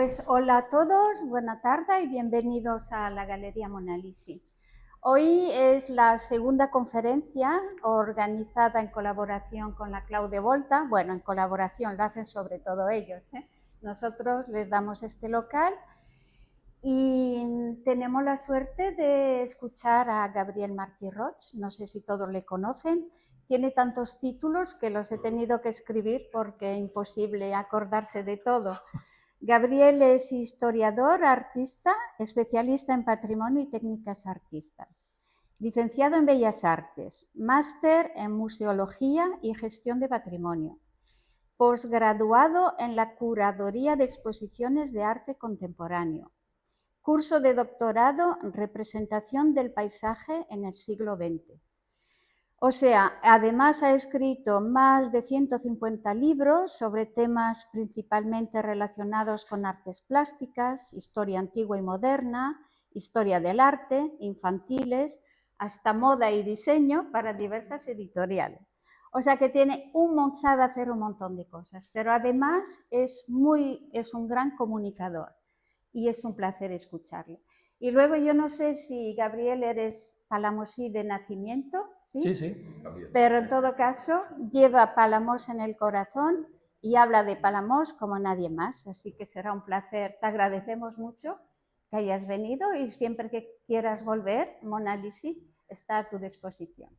Pues hola a todos, buena tarde y bienvenidos a la Galería Monalisi. Hoy es la segunda conferencia organizada en colaboración con la Clau de Volta. Bueno, en colaboración, lo hacen sobre todo ellos, ¿eh? Nosotros les damos este local y tenemos la suerte de escuchar a Gabriel Martí Roig. No sé si todos le conocen. Tiene tantos títulos que los he tenido que escribir porque es imposible acordarse de todo. Gabriel es historiador, artista, especialista en patrimonio y técnicas artísticas, licenciado en Bellas Artes, máster en Museología y Gestión de Patrimonio, posgraduado en la Curaduría de Exposiciones de Arte Contemporáneo, curso de doctorado en Representación del Paisaje en el siglo XX. O sea, además ha escrito más de 150 libros sobre temas principalmente relacionados con artes plásticas, historia antigua y moderna, historia del arte, infantiles, hasta moda y diseño para diversas editoriales. O sea que sabe hacer un montón de cosas, pero además es un gran comunicador y es un placer escucharle. Y luego yo no sé si, Gabriel, eres palamosí de nacimiento, ¿sí? Sí, sí. Pero en todo caso lleva Palamós en el corazón y habla de Palamós como nadie más, así que será un placer. Te agradecemos mucho que hayas venido y siempre que quieras volver, Monalisi está a tu disposición.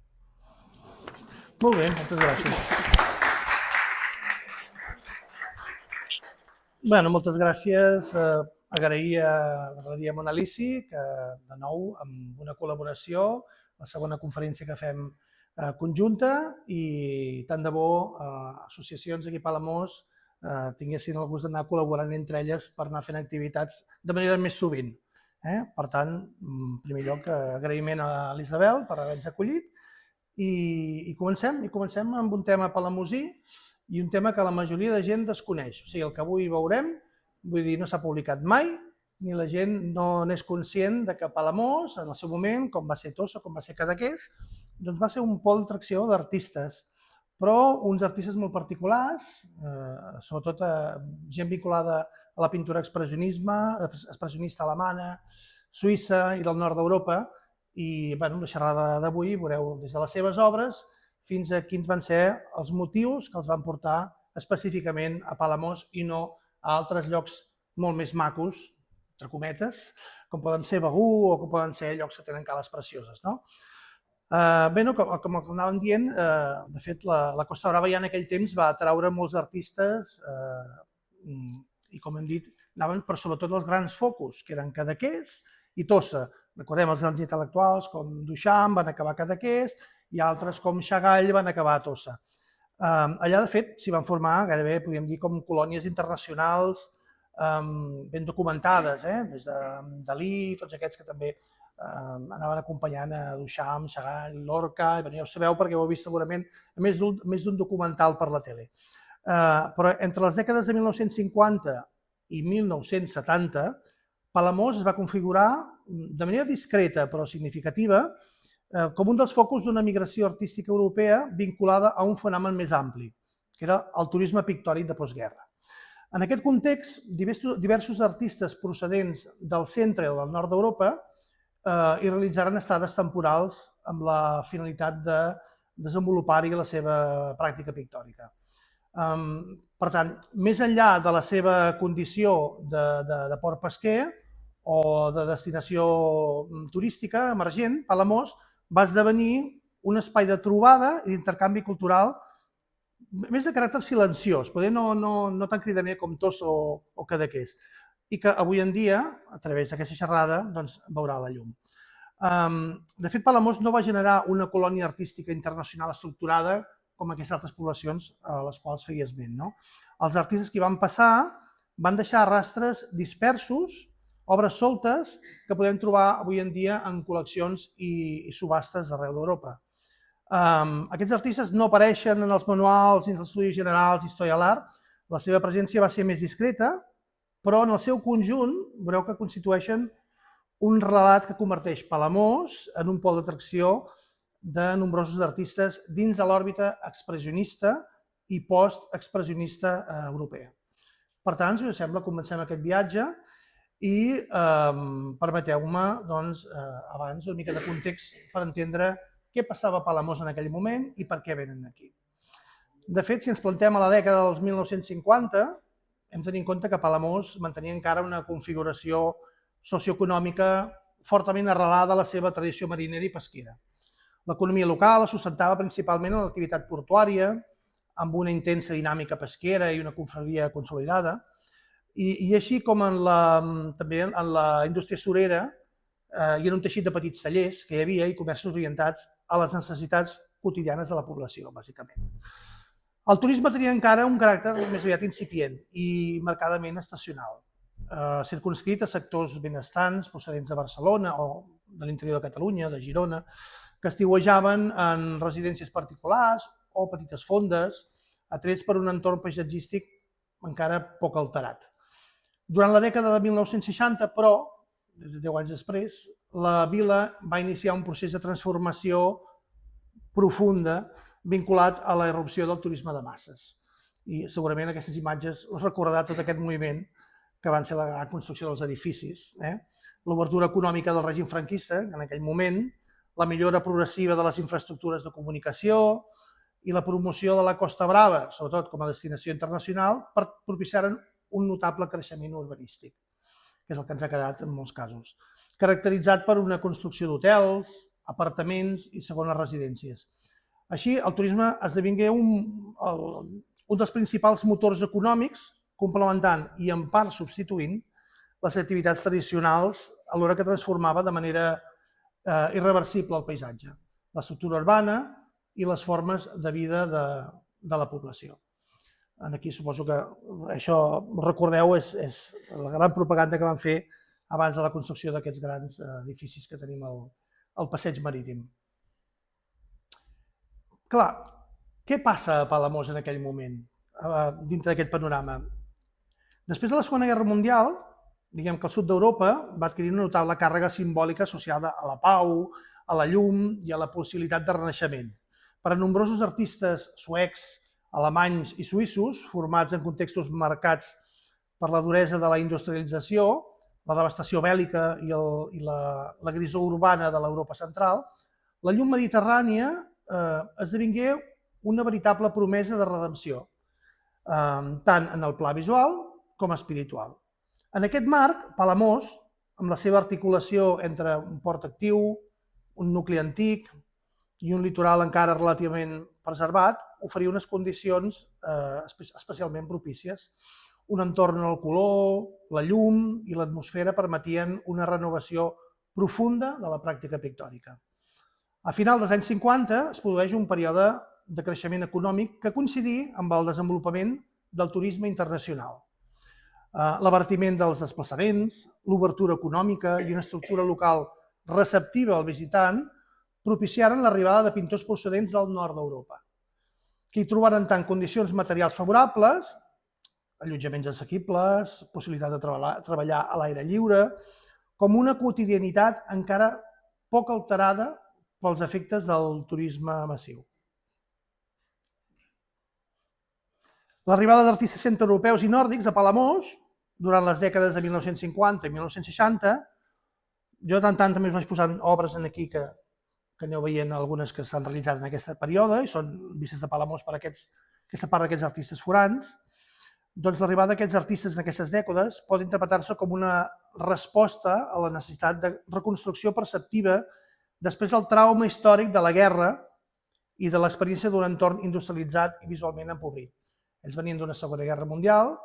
Molt bé, moltes gràcies. Moltes gràcies. Agrair a la Galeria Monalisi que, de nou, amb una col·laboració, la segona conferència que fem conjunta, i tant de bo associacions aquí a Palamós tinguessin el gust d'anar col·laborant entre elles per anar fent activitats de manera més sovint. Per tant, en primer lloc, agraïment a l'Isabel per haver-nos acollit i comencem amb un tema palamosí i un tema que la majoria de gent desconeix. O sigui, el que avui veurem, vull dir, no s'ha publicat mai, ni la gent no n'és conscient de que Palamós, en el seu moment, com va ser Tossa, com va ser Cadaqués, doncs va ser un pol d'atracció d'artistes, però uns artistes molt particulars, sobretot gent vinculada a la pintura expressionista alemana, suïssa i del nord d'Europa, i la xerrada d'avui veureu des de les seves obres fins a quins van ser els motius que els van portar específicament a Palamós i no a altres llocs molt més macos, entre cometes, com poden ser Begur o com poden ser llocs que tenen cales precioses. Com anàvem dient, de fet, la Costa Brava ja en aquell temps va atraure molts artistes i, com hem dit, anaven per sobretot els grans focus, que eren Cadaqués i Tossa. Recordem, els grans intel·lectuals com Duchamp van acabar a Cadaqués i altres com Chagall van acabar a Tossa. Allà, de fet, s'hi van formar gairebé, podríem dir, com colònies internacionals ben documentades, des de Dalí, tots aquests que també anaven acompanyant a Duchamp, Chagall, Lorca, i ja ho sabeu perquè ho heu vist segurament a més d'un documental per la tele. Però entre les dècades de 1950 i 1970, Palamós es va configurar de manera discreta però significativa com un dels focus d'una migració artística europea vinculada a un fenomen més ampli, que era el turisme pictòric de postguerra. En aquest context, diversos artistes procedents del centre i del nord d'Europa hi realitzaren estades temporals amb la finalitat de desenvolupar-hi la seva pràctica pictòrica. Per tant, més enllà de la seva condició de port pesquer o de destinació turística emergent, Palamós va esdevenir un espai de trobada i d'intercanvi cultural més de caràcter silenciós, poder no tan cridaner com Tossa o Cadaqués, i que avui en dia, a través d'aquesta xerrada, veurà la llum. De fet, Palamós no va generar una colònia artística internacional estructurada com aquestes altres poblacions a les quals feia esment. Els artistes que hi van passar van deixar rastres dispersos, obres soltes que podem trobar avui en dia en col·leccions i subhastes d'arreu d'Europa. Aquests artistes no apareixen en els manuals ni en els estudis generals d'història de l'art. La seva presència va ser més discreta, però en el seu conjunt veureu que constitueixen un relat que converteix Palamós en un pol d'atracció de nombrosos artistes dins de l'òrbita expressionista i post-expressionista europea. Per tant, si us sembla, comencem aquest viatge i permeteu-me, doncs, abans una mica de context per entendre què passava a Palamós en aquell moment i per què venen aquí. De fet, si ens plantem a la dècada dels 1950, hem de tenir en compte que Palamós mantenia encara una configuració socioeconòmica fortament arrelada a la seva tradició marinera i pesquera. L'economia local es sustentava principalment en l'activitat portuària, amb una intensa dinàmica pesquera i una confraria consolidada, i així com també en la indústria surera hi era un teixit de petits tallers que hi havia i comerços orientats a les necessitats quotidianes de la població, bàsicament. El turisme tenia encara un caràcter més aviat incipient i marcadament estacional, circumscrit a sectors benestants procedents de Barcelona o de l'interior de Catalunya, de Girona, que estiuejaven en residències particulars o petites fondes, atrets per un entorn paisatgístic encara poc alterat. Durant la dècada de 1960, però, des de 10 anys després, la vila va iniciar un procés de transformació profunda vinculat a la irrupció del turisme de masses. I segurament aquestes imatges us recordarà tot aquest moviment que van ser la gran construcció dels edificis, l'obertura econòmica del règim franquista, en aquell moment, la millora progressiva de les infraestructures de comunicació i la promoció de la Costa Brava, sobretot com a destinació internacional, propiciaren un notable creixement urbanístic, que és el que ens ha quedat en molts casos, caracteritzat per una construcció d'hotels, apartaments i segones residències. Així, el turisme esdevingué un dels principals motors econòmics, complementant i en part substituint les activitats tradicionals alhora que transformava de manera irreversible el paisatge, l'estructura urbana i les formes de vida de la població. Aquí suposo que això, recordeu, és la gran propaganda que van fer abans de la construcció d'aquests grans edificis que tenim al passeig marítim. Clar, què passa a Palamós en aquell moment, dintre d'aquest panorama? Després de la Segona Guerra Mundial, diguem que el sud d'Europa va adquirir una notable càrrega simbòlica associada a la pau, a la llum i a la possibilitat de renaixement. Per a nombrosos artistes suecs, alemanys i suïssos, formats en contextos marcats per la duresa de la industrialització, la devastació bèl·lica i la grisor urbana de l'Europa central, la llum mediterrània esdevingué una veritable promesa de redempció, tant en el pla visual com espiritual. En aquest marc, Palamós, amb la seva articulació entre un port actiu, un nucli antic i un litoral encara relativament preservat, oferia unes condicions especialment propícies. Un entorn on el color, la llum i l'atmosfera permetien una renovació profunda de la pràctica pictòrica. A final dels anys 50 es produeix un període de creixement econòmic que coincidí amb el desenvolupament del turisme internacional. L'abaratiment dels desplaçaments, l'obertura econòmica i una estructura local receptiva al visitant propiciaren l'arribada de pintors procedents del nord d'Europa, que hi trobaren tant condicions materials favorables, allotjaments assequibles, possibilitat de treballar a l'aire lliure, com una quotidianitat encara poc alterada pels efectes del turisme massiu. L'arribada d'artistes centreeuropeus i nòrdics a Palamós, durant les dècades de 1950 i 1960, jo tant també us vaig posant obres aquí que aneu veient algunes que s'han realitzat en aquest període i són vistes de Palamós per aquesta part d'aquests artistes forans. Doncs l'arribada d'aquests artistes en aquestes dècades pot interpretar-se com una resposta a la necessitat de reconstrucció perceptiva després del trauma històric de la guerra i de l'experiència d'un entorn industrialitzat i visualment empobrit. Ells venien d'una Segona Guerra Mundial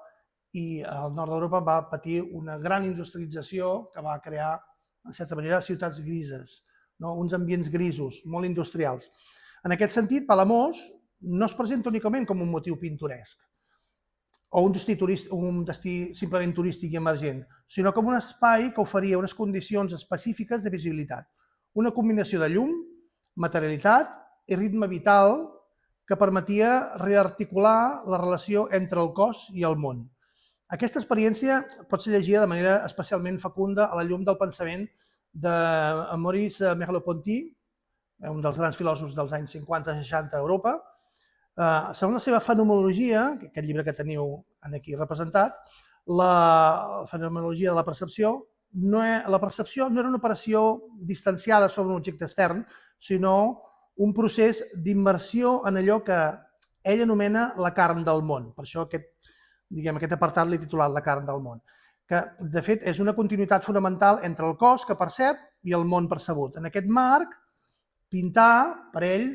i el nord d'Europa va patir una gran industrialització que va crear, en certa manera, ciutats grises, uns ambients grisos, molt industrials. En aquest sentit, Palamós no es presenta únicament com un motiu pintoresc o un destí simplement turístic i emergent, sinó com un espai que oferia unes condicions específiques de visibilitat, una combinació de llum, materialitat i ritme vital que permetia rearticular la relació entre el cos i el món. Aquesta experiència pot ser llegida de manera especialment fecunda a la llum del pensament de Maurice Merleau-Ponty, un dels grans filòsofs dels anys 50-60 a Europa, Segons la seva fenomenologia, aquest llibre que teniu aquí representat, la fenomenologia de la percepció no era una operació distanciada sobre un objecte extern, sinó un procés d'immersió en allò que ell anomena la carn del món. Per això aquest apartat l'he titulat La carn del món, que de fet és una continuïtat fonamental entre el cos que percep i el món percebut. En aquest marc, pintar, per ell,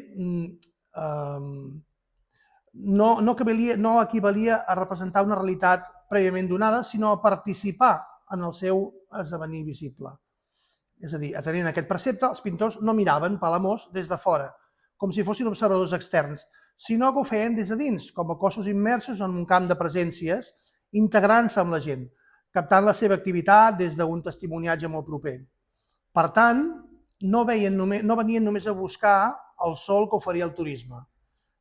no equivalia a representar una realitat prèviament donada, sinó a participar en el seu esdevenir visible. És a dir, atenent aquest precepte, els pintors no miraven Palamós des de fora, com si fossin observadors externs, sinó que ho feien des de dins, com a cossos immersos en un camp de presències, integrant-se amb la gent, captant la seva activitat des d'un testimoniatge molt proper. Per tant, no venien només a buscar el sol que oferia el turisme.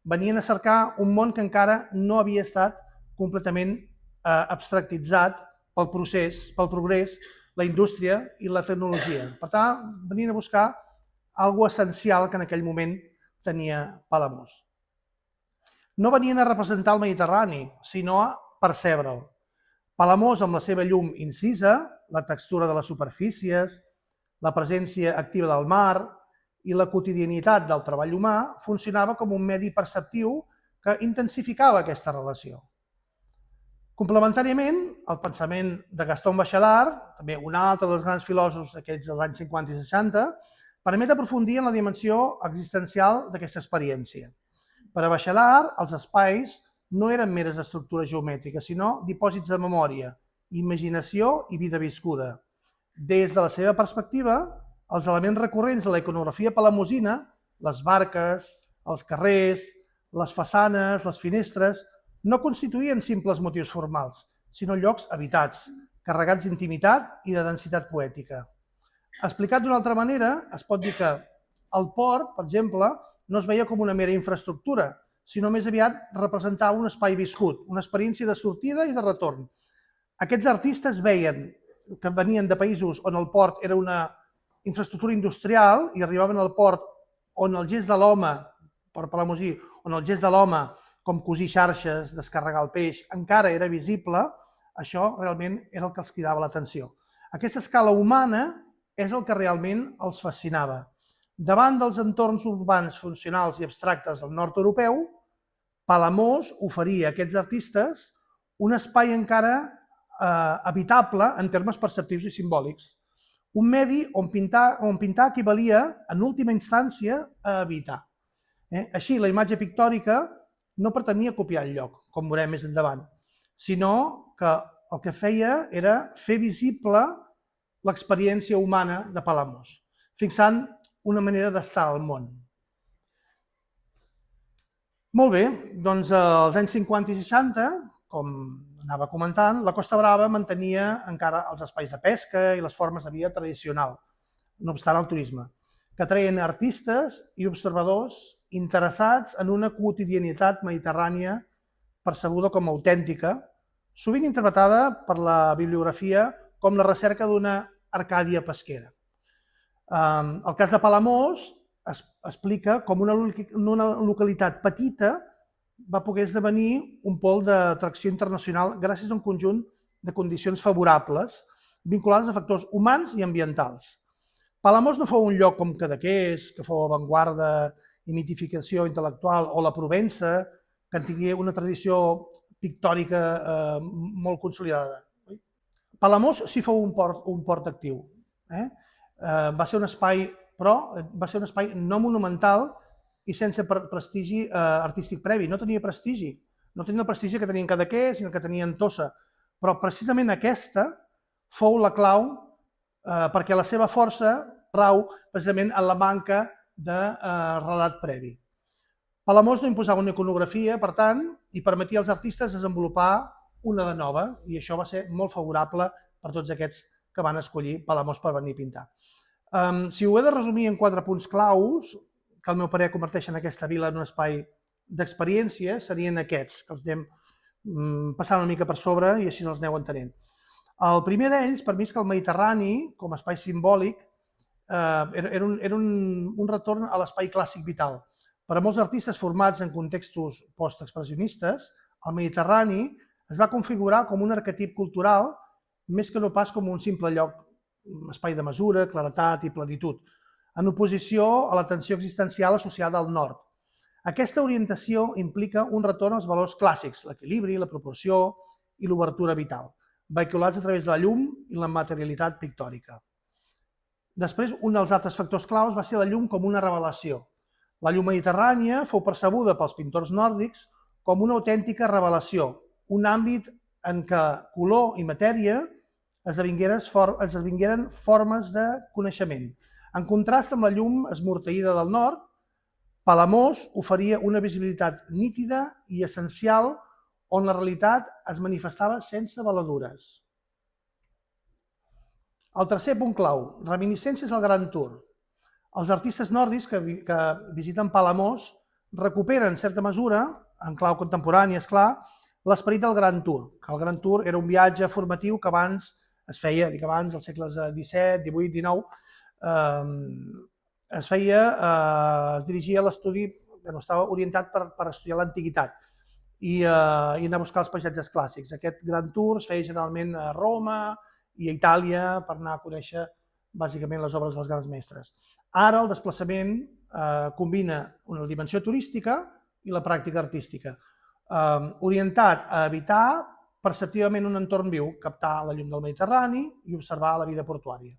Venien a cercar un món que encara no havia estat completament abstractitzat pel procés, pel progrés, la indústria i la tecnologia. Per tant, venien a buscar alguna cosa essencial que en aquell moment tenia Palamós. No venien a representar el Mediterrani, sinó a percebre'l. Palamós, amb la seva llum incisa, la textura de les superfícies, la presència activa del mar i la quotidianitat del treball humà, funcionava com un medi perceptiu que intensificava aquesta relació. Complementàriament, el pensament de Gaston Bachelard, també un altre dels grans filòsofs d'aquells dels anys 50 i 60, permet aprofundir en la dimensió existencial d'aquesta experiència. Per a Bachelard, els espais no eren meres estructures geomètriques, sinó dipòsits de memòria, imaginació i vida viscuda. Des de la seva perspectiva, els elements recurrents de la iconografia palamosina, les barques, els carrers, les façanes, les finestres, no constituïen simples motius formals, sinó llocs habitats, carregats d'intimitat i de densitat poètica. Explicat d'una altra manera, es pot dir que el port, per exemple, no es veia com una mera infraestructura, sinó més aviat representava un espai viscut, una experiència de sortida i de retorn. Aquests artistes veien que venien de països on el port era una infraestructura industrial i arribaven al port on el gest de l'home, per palamosí, on el gest de l'home, com cosir xarxes, descarregar el peix, encara era visible, això realment era el que els cridava l'atenció. Aquesta escala humana és el que realment els fascinava. Davant dels entorns urbans funcionals i abstractes del nord europeu, Palamós oferia a aquests artistes un espai encara habitable en termes perceptius i simbòlics. Un medi on pintar equivalia, en última instància, a habitar. Així, la imatge pictòrica no pretenia copiar el lloc, com veurem més endavant, sinó que el que feia era fer visible l'experiència humana de Palamós, fixant una manera d'estar al món. Molt bé, doncs als anys 50 i 60, com anava comentant, la Costa Brava mantenia encara els espais de pesca i les formes de vida tradicional, no obstant el turisme, que atreien artistes i observadors interessats en una quotidianitat mediterrània percebuda com a autèntica, sovint interpretada per la bibliografia com la recerca d'una Arcàdia pesquera. El cas de Palamós explica com una localitat petita va poder esdevenir un pol d'atracció internacional gràcies a un conjunt de condicions favorables vinculades a factors humans i ambientals. Palamós no fou un lloc com Cadaqués, que fou avantguarda i mitificació intel·lectual, o la Provença, que en tingué una tradició pictòrica molt consolidada. Palamós sí fou un port actiu. Va ser un espai, però va ser un espai no monumental i sense prestigi artístic previ. No tenia prestigi. No tenia el prestigi que tenien Cadaqués ni el que tenien Tossa. Però precisament aquesta fou la clau perquè la seva força rau precisament en la manca de relat previ. Palamós no imposava una iconografia, per tant, i permetia als artistes desenvolupar una de nova, i això va ser molt favorable per tots aquests que van escollir Palamós per venir a pintar. Si ho he de resumir en 4 punts claus, que al meu parer converteixen aquesta vila en un espai d'experiència, serien aquests, que els anem passant una mica per sobre i així els aneu entenent. El primer d'ells, per mi, és que el Mediterrani, com a espai simbòlic, era un retorn a l'espai clàssic vital, Per a molts artistes formats en contextos postexpressionistes, el Mediterrani es va configurar com un arquetip cultural més que no pas com un simple lloc, espai de mesura, claretat i plenitud, en oposició a la tensió existencial associada al nord. Aquesta orientació implica un retorn als valors clàssics, l'equilibri, la proporció i l'obertura vital, vehiculats a través de la llum i la materialitat pictòrica. Després, un dels altres factors claus va ser la llum com una revelació. La llum mediterrània fou percebuda pels pintors nòrdics com una autèntica revelació, un àmbit en què color i matèria esdevingueren formes de coneixement. En contrast amb la llum esmorteïda del nord, Palamós oferia una visibilitat nítida i essencial on la realitat es manifestava sense veladures. El tercer punt clau, reminiscències al Gran Tour. Els artistes nòrdics que visiten Palamós recuperen, en certa mesura, en clau contemporània, esclar, l'esperit del Gran Tour. El Gran Tour era un viatge formatiu que abans es feia, als segles XVII, XVIII, XIX, es dirigia a l'estudi, estava orientat per estudiar l'antiguitat i anar a buscar els paisatges clàssics. Aquest Gran Tour es feia generalment a Roma i a Itàlia per anar a conèixer bàsicament les obres dels grans mestres. Ara el desplaçament combina una dimensió turística i la pràctica artística, orientat a evitar perceptivament un entorn viu, captar la llum del Mediterrani i observar la vida portuària.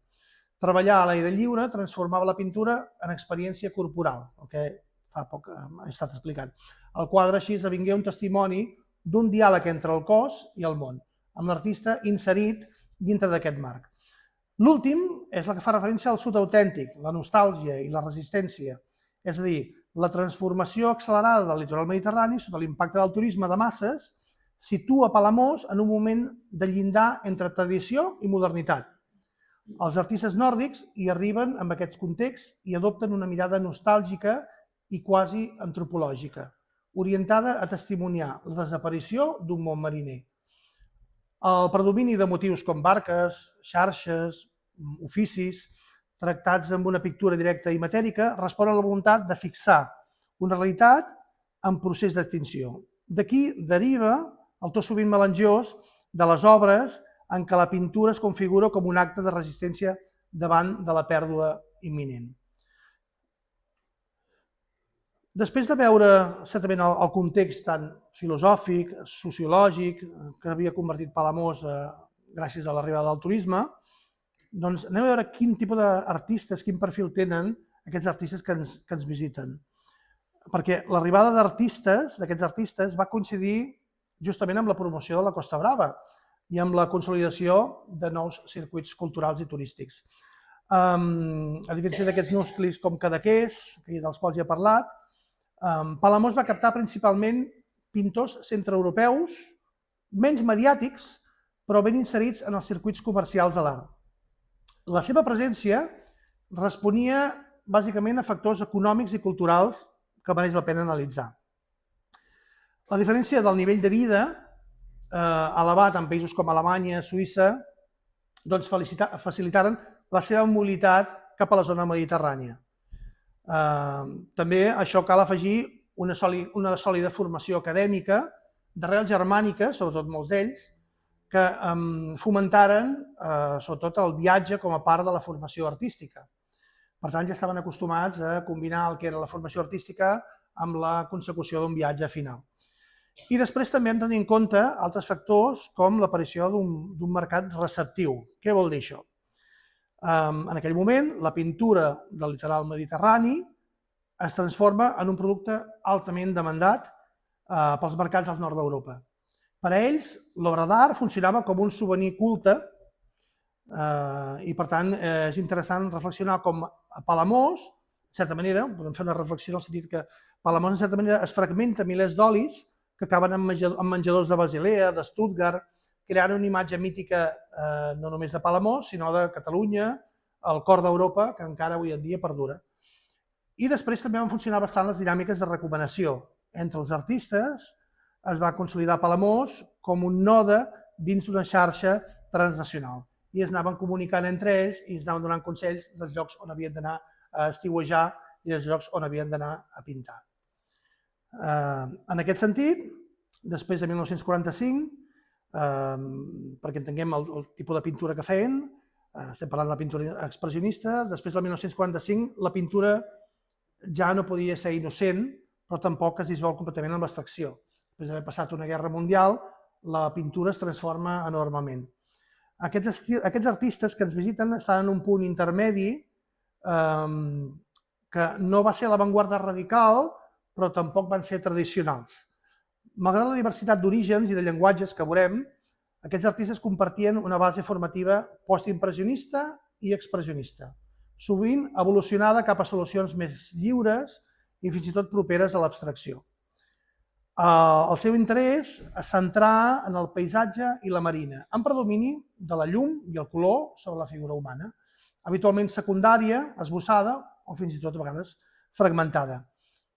Treballar a l'aire lliure transformava la pintura en experiència corporal, el que fa poc he estat explicant. El quadre així esdevingué un testimoni d'un diàleg entre el cos i el món, amb l'artista inserit dintre d'aquest marc. L'últim és el que fa referència al sud autèntic, la nostàlgia i la resistència, és a dir, la transformació accelerada del litoral mediterrani sota l'impacte del turisme de masses situa Palamós en un moment de llindar entre tradició i modernitat. Els artistes nòrdics hi arriben amb aquest context i adopten una mirada nostàlgica i quasi antropològica, orientada a testimoniar la desaparició d'un món mariner. El predomini de motius com barques, xarxes, oficis, tractats amb una pictura directa i matèrica, respon a la voluntat de fixar una realitat en procés d'extinció. D'aquí deriva el to sovint melangiós de les obres en què la pintura es configura com un acte de resistència davant de la pèrdua imminent. Després de veure certament el context tan filosòfic, sociològic, que havia convertit Palamós gràcies a l'arribada del turisme, doncs anem a veure quin tipus d'artistes, quin perfil tenen aquests artistes que ens visiten. Perquè l'arribada d'aquests artistes, va coincidir justament amb la promoció de la Costa Brava i amb la consolidació de nous circuits culturals i turístics. A diferència d'aquests nuclis com Cadaqués, dels quals ja he parlat, Palamós va captar principalment pintors centreeuropeus, menys mediàtics, però ben inserits en els circuits comercials de l'art. La seva presència responia bàsicament a factors econòmics i culturals que mereix la pena analitzar. La diferència del nivell de vida elevat en països com Alemanya, Suïssa, doncs facilitaren la seva mobilitat cap a la zona mediterrània. També a això cal afegir una sòlida formació acadèmica d'arrel germànica, sobretot molts d'ells, que fomentaren sobretot el viatge com a part de la formació artística. Per tant, ja estaven acostumats a combinar el que era la formació artística amb la consecució d'un viatge final. I després també hem de tenir en compte altres factors com l'aparició d'un mercat receptiu. Què vol dir això? En aquell moment, la pintura del litoral mediterrani es transforma en un producte altament demandat pels mercats al nord d'Europa. Per a ells, l'obra d'art funcionava com un souvenir culte i, per tant, és interessant reflexionar com a Palamós, de certa manera, podem fer una reflexió en el sentit que Palamós, en certa manera, es fragmenta milers d'olis que acaben en menjadors de Basilea, de Stuttgart, creant una imatge mítica no només de Palamós, sinó de Catalunya, el cor d'Europa, que encara avui en dia perdura. I després també van funcionar bastant les dinàmiques de recomanació. Entre els artistes es va consolidar Palamós com un node dins d'una xarxa transnacional. I es anaven comunicant entre ells i es anaven donant consells dels llocs on havien d'anar a estiuejar i dels llocs on havien d'anar a pintar. En aquest sentit, després de 1945, perquè entenguem el tipus de pintura que feien, estem parlant de la pintura expressionista, després del 1945 la pintura ja no podia ser innocent, però tampoc es disvol completament en l'abstracció. Després d'haver passat una guerra mundial, la pintura es transforma enormement. Aquests artistes que ens visiten estan en un punt intermedi que no va ser l'avantguarda radical, però tampoc van ser tradicionals. Malgrat la diversitat d'orígens i de llenguatges que veurem, aquests artistes compartien una base formativa postimpressionista i expressionista, sovint evolucionada cap a solucions més lliures i fins i tot properes a l'abstracció. El seu interès es centrà en el paisatge i la marina, amb predomini de la llum i el color sobre la figura humana, habitualment secundària, esbossada o fins i tot a vegades fragmentada.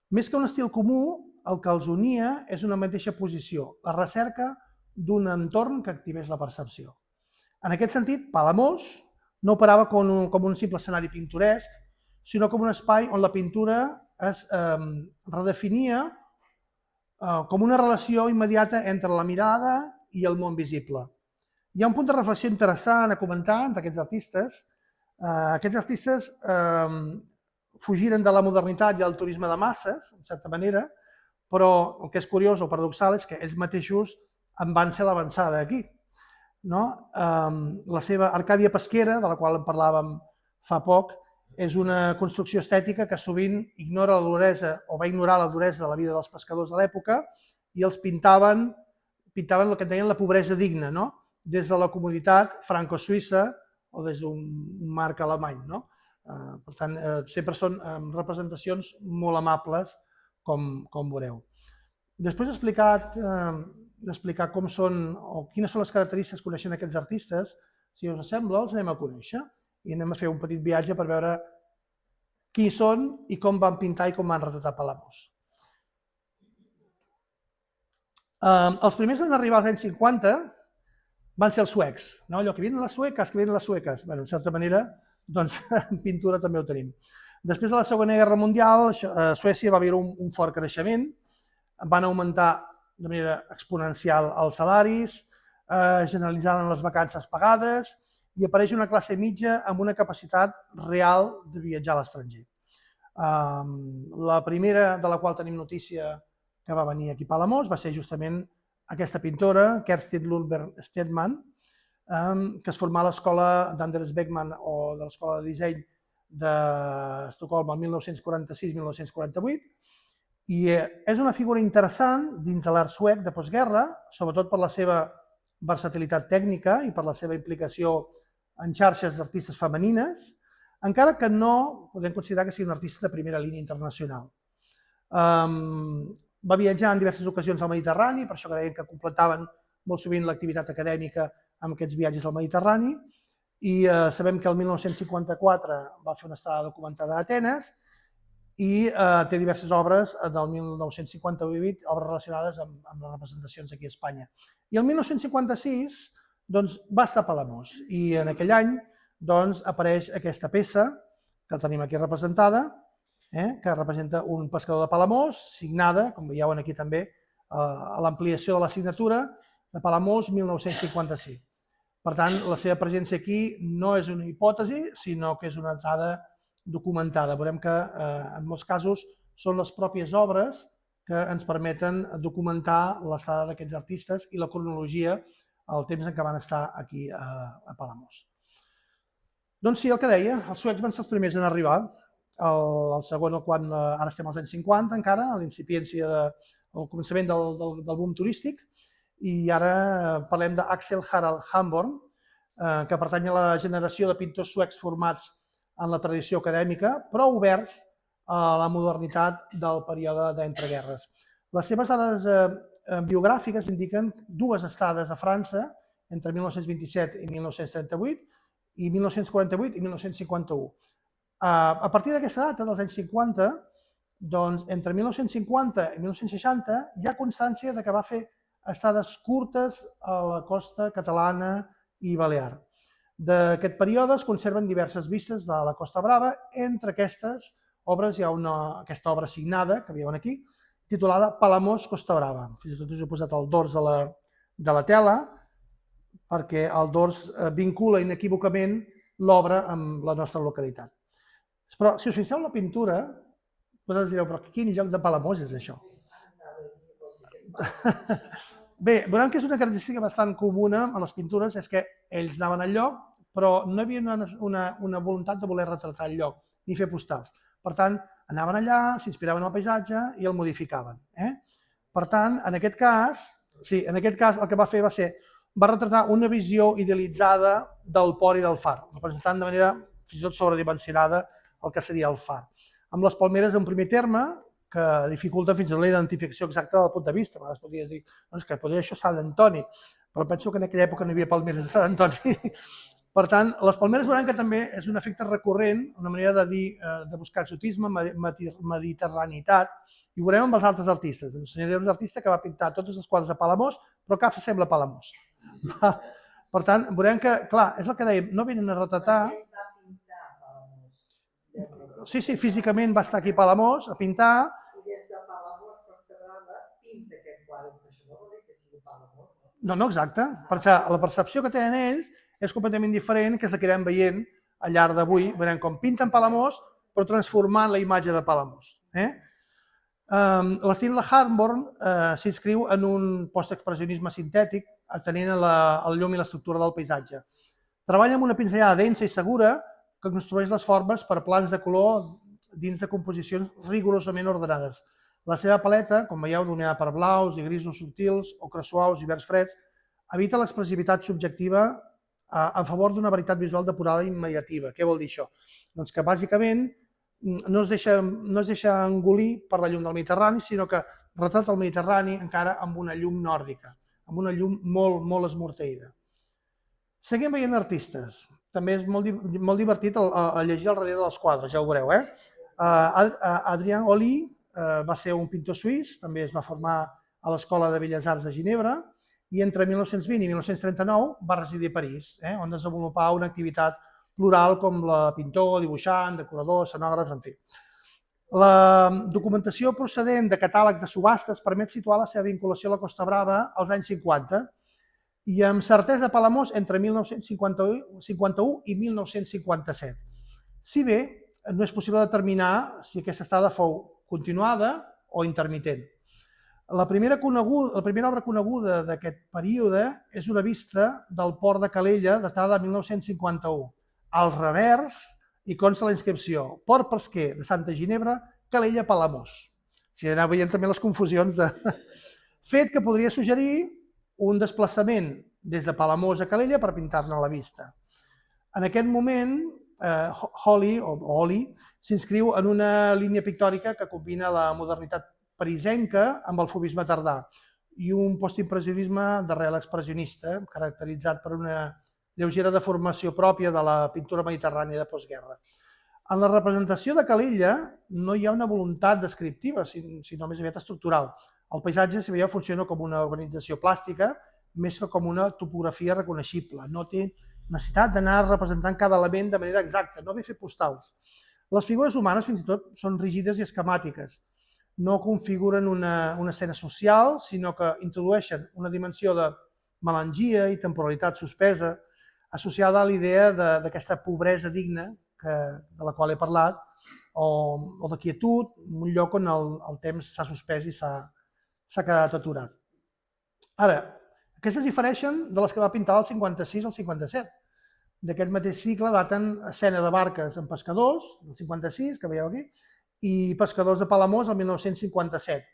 Més que un estil comú, el que els unia és una mateixa posició, la recerca d'un entorn que activés la percepció. En aquest sentit, Palamós no operava com un simple escenari pintoresc, sinó com un espai on la pintura es redefinia com una relació immediata entre la mirada i el món visible. Hi ha un punt de reflexió interessant a comentar entre aquests artistes. Aquests artistes fugiren de la modernitat i el turisme de masses, en certa manera, però el que és curiós o paradoxal és que ells mateixos en van ser l'avançada aquí. La seva Arcàdia Pesquera, de la qual en parlàvem fa poc, és una construcció estètica que sovint ignora la duresa o va ignorar la duresa de la vida dels pescadors de l'època i els pintaven el que en deien la pobresa digna, des de la comoditat franco-suïssa o des d'un marc alemany. Per tant, sempre són representacions molt amables, com veureu. Després d'explicar com són o quines són les característiques que coneixen aquests artistes, si us sembla, els anem a conèixer i anem a fer un petit viatge per veure qui són i com van pintar i com van retratar Palamós. Els primers en arribar als anys 50 van ser els suecs, allò que vienen les sueques, en certa manera, doncs en pintura també ho tenim. Després de la Segona Guerra Mundial, Suècia va viure un fort creixement, van augmentar de manera exponencial els salaris, generalitzant les vacances pagades i apareix una classe mitja amb una capacitat real de viatjar a l'estranger. La primera de la qual tenim notícia que va venir aquí a Palamós va ser justament aquesta pintora, Kerstin Lundberg Stedman, que es formà a l'escola d'Andres Beckman o de l'escola de disseny d'Estocolm el 1946-1948, i és una figura interessant dins de l'art suec de postguerra, sobretot per la seva versatilitat tècnica i per la seva implicació en xarxes d'artistes femenines, encara que no podem considerar que sigui un artista de primera línia internacional. Va viatjar en diverses ocasions al Mediterrani, per això que deien que completaven molt sovint l'activitat acadèmica amb aquests viatges al Mediterrani, i sabem que el 1954 va fer una estada documentada a Atenes i té diverses obres del 1958, obres relacionades amb les representacions aquí a Espanya. I el 1956 va estar a Palamós i en aquell any apareix aquesta peça que tenim aquí representada, que representa un pescador de Palamós, signada, com veieu aquí també, a l'ampliació de la signatura de Palamós 1956. Per tant, la seva presència aquí no és una hipòtesi, sinó que és una dada documentada. Veurem que en molts casos són les pròpies obres que ens permeten documentar l'estada d'aquests artistes i la cronologia, el temps en què van estar aquí a Palamós. Doncs sí, el que deia, els suecs van ser els primers en arribar. El segon, ara estem als anys 50 encara, a l'incipiència del començament del boom turístic, i ara parlem d'Axel Harald Hamborn, que pertany a la generació de pintors suecs formats en la tradició acadèmica, però oberts a la modernitat del període d'entreguerres. Les seves dades biogràfiques indiquen dues estades a França entre 1927 i 1938 i 1948 i 1951. A partir d'aquesta data, dels anys 50, entre 1950 i 1960 hi ha constància que va fer estades curtes a la costa catalana i balear. D'aquest període es conserven diverses vistes de la Costa Brava. Entre aquestes obres hi ha aquesta obra signada, que veieu aquí, titulada Palamós Costa Brava. Fins i tot us he posat el dors de la tela, perquè el dors vincula inequívocament l'obra amb la nostra localitat. Però si us fixeu en la pintura, vosaltres direu, però quin lloc de Palamós és això? Bé, veurem que és una característica bastant comuna a les pintures, és que ells anaven al lloc, però no hi havia una voluntat de voler retratar el lloc, ni fer postals. Per tant, anaven allà, s'inspiraven en el paisatge i el modificaven. Per tant, en aquest cas el que va fer va retratar una visió idealitzada del port i del far, representant de manera fins i tot sobredimensionada el que seria el far. Amb les palmeres en primer terme, que dificulta fins i tot la identificació exacta del punt de vista. A vegades podries dir que potser això és Sant Antoni, però penso que en aquella època no hi havia palmeres de Sant Antoni. Per tant, les palmeres veuran que també és un efecte recurrent, una manera de buscar exotisme, mediterranitat, i ho veurem amb els altres artistes. Ens ensenyaré un artista que va pintar totes les quadres a Palamós, però cap s'assembla a Palamós. Per tant, veurem que, clar, és el que dèiem, no venen a retratar. Sí, físicament va estar aquí a Palamós a pintar. I des de Palamós, Costa Brava, pinta aquest quadre, però això no vol dir que sigui Palamós. No, exacte, perquè la percepció que tenen ells és completament diferent que és la que anirem veient al llarg d'avui. Veurem com pinten Palamós, però transformant la imatge de Palamós. L'estil de Harborn s'inscriu en un postexpressionisme sintètic, atenent al llum i l'estructura del paisatge. Treballa amb una pinzellada densa i segura que construeix les formes per plans de color dins de composicions rigorosament ordenades. La seva paleta, com veieu, dominada per blaus i grisos subtils, ocres suaus i verds freds, evita l'expressivitat subjectiva en favor d'una veritat visual depurada i immediativa. Què vol dir això? Doncs que bàsicament no es deixa engolir per la llum del Mediterrani, sinó que retrata el Mediterrani encara amb una llum nòrdica, amb una llum molt, molt esmorteïda. Seguim veient artistes. També és molt divertit llegir al darrere dels quadres, ja ho veureu. Adrien Oly va ser un pintor suís, també es va formar a l'Escola de Belles Arts de Ginebra i entre 1920 i 1939 va residir a París, on desenvolupava una activitat plural com la pintor, dibuixant, decorador, escenògraf, en fi. La documentació procedent de catàlegs de subhastes permet situar la seva vinculació a la Costa Brava als anys 50 i amb certesa Palamós entre 1951 i 1957. Si bé no és possible determinar si aquesta estada fou continuada o intermitent. La primera obra coneguda d'aquest període és una vista del port de Calella datada de 1951. Al revers hi consta la inscripció Port pesquer de Santa Ginebra, Calella, Palamós. Si aneu veient també les confusions de... Fet que podria suggerir un desplaçament des de Palamós a Calella per pintar-ne a la vista. En aquest moment, Oly s'inscriu en una línia pictòrica que combina la modernitat parisenca amb el fauvisme tardà i un postimpressionisme d'arrel expressionista, caracteritzat per una lleugera deformació pròpia de la pintura mediterrània de postguerra. En la representació de Calella no hi ha una voluntat descriptiva, sinó més aviat estructural. El paisatge, si veieu, funciona com una organització plàstica més que com una topografia reconeixible. No té necessitat d'anar representant cada element de manera exacta, no ve a fer postals. Les figures humanes, fins i tot, són rígides i esquemàtiques. No configuren una escena social, sinó que introdueixen una dimensió de melangia i temporalitat suspesa, associada a l'idea d'aquesta pobresa digna de la qual he parlat, o de quietud, un lloc on el temps s'ha suspès i s'ha quedat aturat. Ara, aquestes difereixen de les que va pintar el 56 o el 57. D'aquest mateix cicle daten escena de barques amb pescadors, el 56, que veieu aquí, i pescadors de Palamós, el 1957.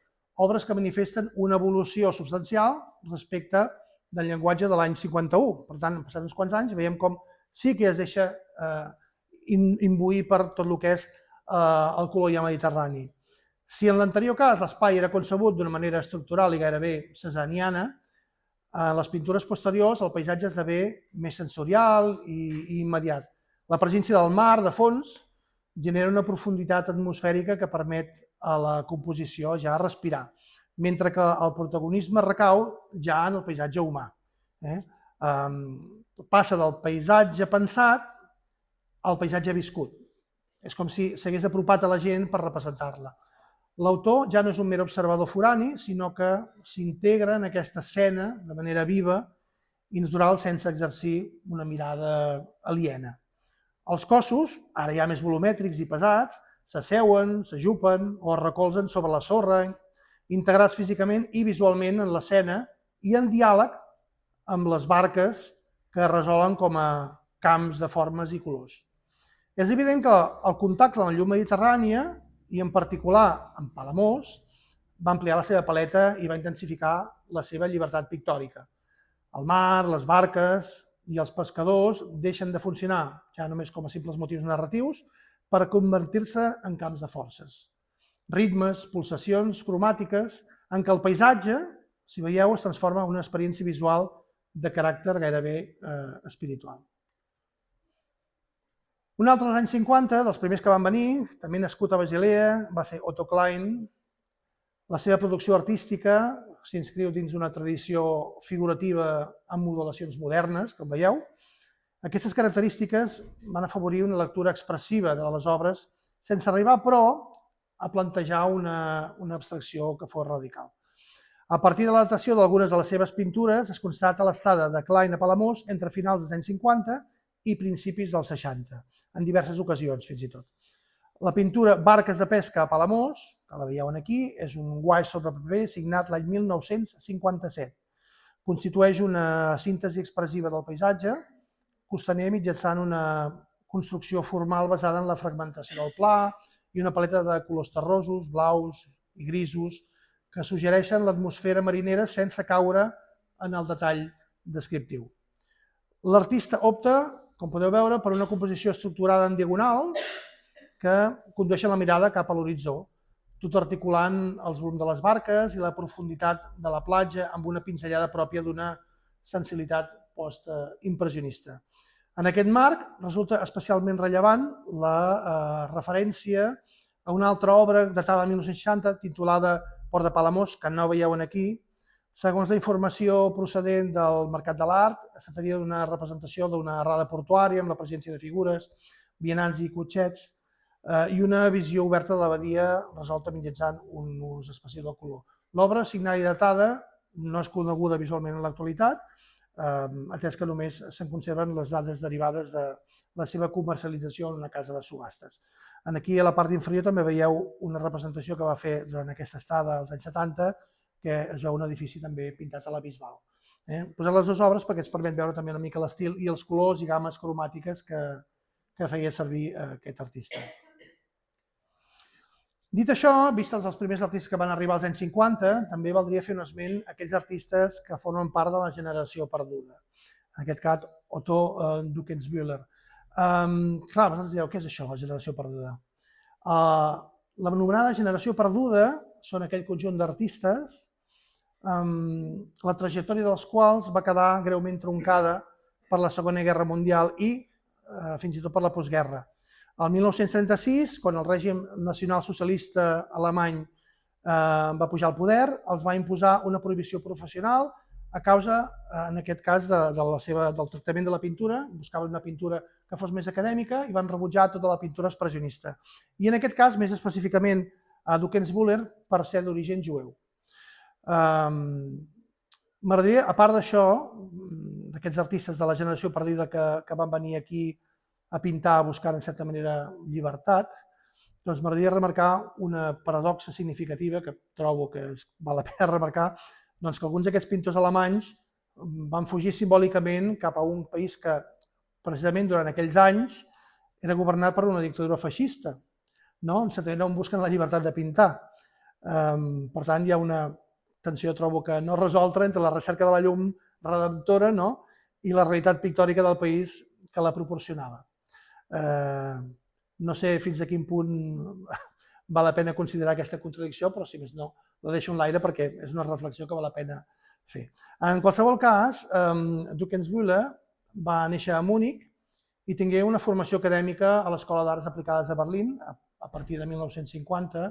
Obres que manifesten una evolució substancial respecte del llenguatge de l'any 51. Per tant, passant uns quants anys, veiem com sí que es deixa imbuir per tot el que és el color ja mediterrani. Si en l'anterior cas l'espai era concebut d'una manera estructural i gairebé cesariana, en les pintures posteriors el paisatge esdevé més sensorial i immediat. La presència del mar, de fons, genera una profunditat atmosfèrica que permet a la composició ja respirar, mentre que el protagonisme recau ja en el paisatge humà. Passa del paisatge pensat al paisatge viscut. És com si s'hagués apropat a la gent per representar-la. L'autor ja no és un mer observador forani, sinó que s'integra en aquesta escena de manera viva i natural sense exercir una mirada aliena. Els cossos, ara ja més volumètrics i pesats, s'asseuen, s'ajupen o es recolzen sobre la sorra, integrats físicament i visualment en l'escena i en diàleg amb les barques que es resolen com a camps de formes i colors. És evident que el contacte amb la llum mediterrània, i en particular amb Palamós, va ampliar la seva paleta i va intensificar la seva llibertat pictòrica. El mar, les barques i els pescadors deixen de funcionar ja només com a simples motius narratius per convertir-se en camps de forces. Ritmes, pulsacions cromàtiques en què el paisatge, si veieu, es transforma en una experiència visual de caràcter gairebé espiritual. Un altre dels anys 50, dels primers que van venir, també nascut a Basilea, va ser Otto Klein. La seva producció artística s'inscriu dins una tradició figurativa amb modulacions modernes, com veieu. Aquestes característiques van afavorir una lectura expressiva de les obres, sense arribar, però, a plantejar una abstracció que fos radical. A partir de l'adaptació d'algunes de les seves pintures, es constata l'estada de Klein a Palamós entre finals dels anys 50 i principis dels 60, en diverses ocasions, fins i tot. La pintura Barques de pesca a Palamós, que la veieu aquí, és un guaix sobre paper signat l'any 1957. Constitueix una síntesi expressiva del paisatge costaner mitjançant una construcció formal basada en la fragmentació del pla i una paleta de colors terrosos, blaus i grisos que suggereixen l'atmosfera marinera sense caure en el detall descriptiu. L'artista opta, com podeu veure, per una composició estructurada en diagonal que condueixen la mirada cap a l'horitzó, tot articulant els volums de les barques i la profunditat de la platja amb una pinzellada pròpia d'una sensibilitat post-impressionista. En aquest marc resulta especialment rellevant la referència a una altra obra datada del 1960 titulada Port de Palamós, que no veieu aquí. Segons la informació procedent del Mercat de l'Art, es tractaria d'una representació d'una rada portuària amb la presència de figures, vianants i cotxets i una visió oberta de la badia resolta mitjançant un ús especial del color. L'obra, signada i datada, no és coneguda visualment en l'actualitat, atès que només se'n conserven les dades derivades de la seva comercialització en una casa de subhastes. Aquí a la part inferior també veieu una representació que va fer durant aquesta estada als anys 70, que es veu un edifici també pintat a la Bisbal. He posat les dues obres perquè ens permet veure també una mica l'estil i els colors i gammes cromàtiques que feia servir aquest artista. Dit això, vistos els primers artistes que van arribar als anys 50, també valdria fer un esment a aquells artistes que formen part de la generació perduda. En aquest cas, Otto Duckensmüller. Clar, vosaltres direu, què és això, la generació perduda? L'anomenada generació perduda són aquell conjunt d'artistes la trajectòria dels quals va quedar greument troncada per la Segona Guerra Mundial i fins i tot per la postguerra. El 1936, quan el règim nacionalsocialista alemany va pujar al poder, els va imposar una prohibició professional a causa, en aquest cas, del tractament de la pintura. Buscaven una pintura que fos més acadèmica i van rebutjar tota la pintura expressionista. I en aquest cas, més específicament, a Duckensmüller, per ser d'origen jueu. M'agradaria, a part d'això, d'aquests artistes de la generació perduda que van venir aquí a pintar buscant, en certa manera, llibertat, doncs m'agradaria remarcar una paradoxa significativa que trobo que val la pena remarcar, doncs que alguns d'aquests pintors alemanys van fugir simbòlicament cap a un país que, precisament durant aquells anys, era governat per una dictadura feixista, en certa manera on busquen la llibertat de pintar. Per tant, hi ha una tensió, trobo, que no resoldre entre la recerca de la llum redemptora i la realitat pictòrica del país que la proporcionava. No sé fins a quin punt val la pena considerar aquesta contradicció, però si més no, la deixo en l'aire perquè és una reflexió que val la pena fer. En qualsevol cas, Duckensmüller va néixer a Múnich i tingué una formació acadèmica a l'Escola d'Arts Aplicades de Berlín. A partir de 1950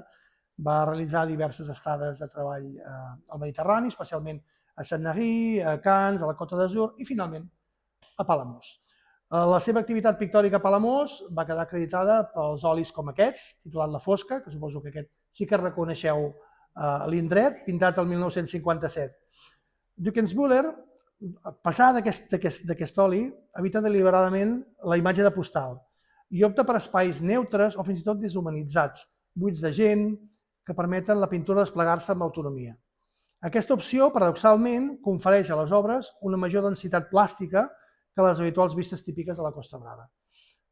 va realitzar diverses estades de treball al Mediterrani, especialment a Saint-Nary, a Cannes, a la Côte d'Azur i finalment a Palamós. La seva activitat pictòrica a Palamós va quedar acreditada pels olis com aquests, titulat La Fosca, que suposo que aquest sí que reconeixeu l'indret, pintat el 1957. Duckensmuller, passar d'aquest oli, evita deliberadament la imatge de postal i opta per espais neutres o fins i tot deshumanitzats, buits de gent, que permeten la pintura desplegar-se amb autonomia. Aquesta opció, paradoxalment, confereix a les obres una major densitat plàstica que les habituals vistes típiques de la Costa Brava.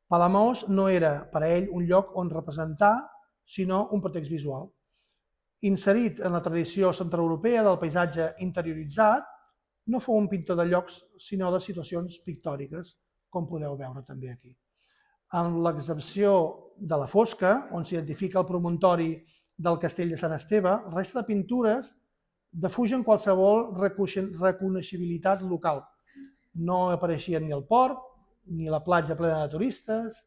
Palamós no era per a ell un lloc on representar, sinó un pretext visual. Inserit en la tradició centreeuropea del paisatge interioritzat, no fou un pintor de llocs, sinó de situacions pictòriques, com podeu veure també aquí. Amb l'excepció de la Fosca, on s'identifica el promontori del castell de Sant Esteve, la resta de pintures defugen qualsevol reconeixibilitat local. No apareixien ni el port, ni la platja plena de turistes,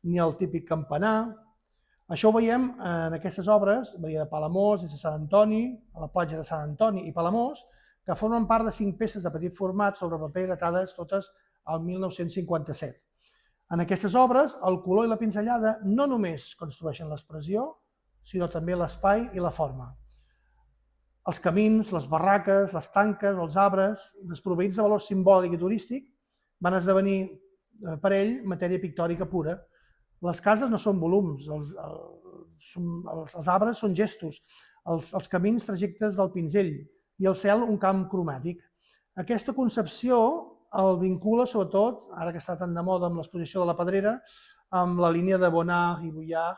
ni el típic campanar. Això ho veiem en aquestes obres, Badia de Palamós, de Sant Antoni, a la platja de Sant Antoni i Palamós, que formen part de 5 peces de petit format sobre paper datades totes al 1957. En aquestes obres, el color i la pinzellada no només construeixen l'expressió, sinó també l'espai i la forma. Els camins, les barraques, les tanques, els arbres, desproveïts de valor simbòlic i turístic, van esdevenir per ell matèria pictòrica pura. Les cases no són volums, els arbres són gestos, els camins trajectes del pinzell i el cel un camp cromàtic. Aquesta concepció el vincula sobretot, ara que està tan de moda amb l'exposició de la Pedrera, amb la línia de Bonnard i Vuillard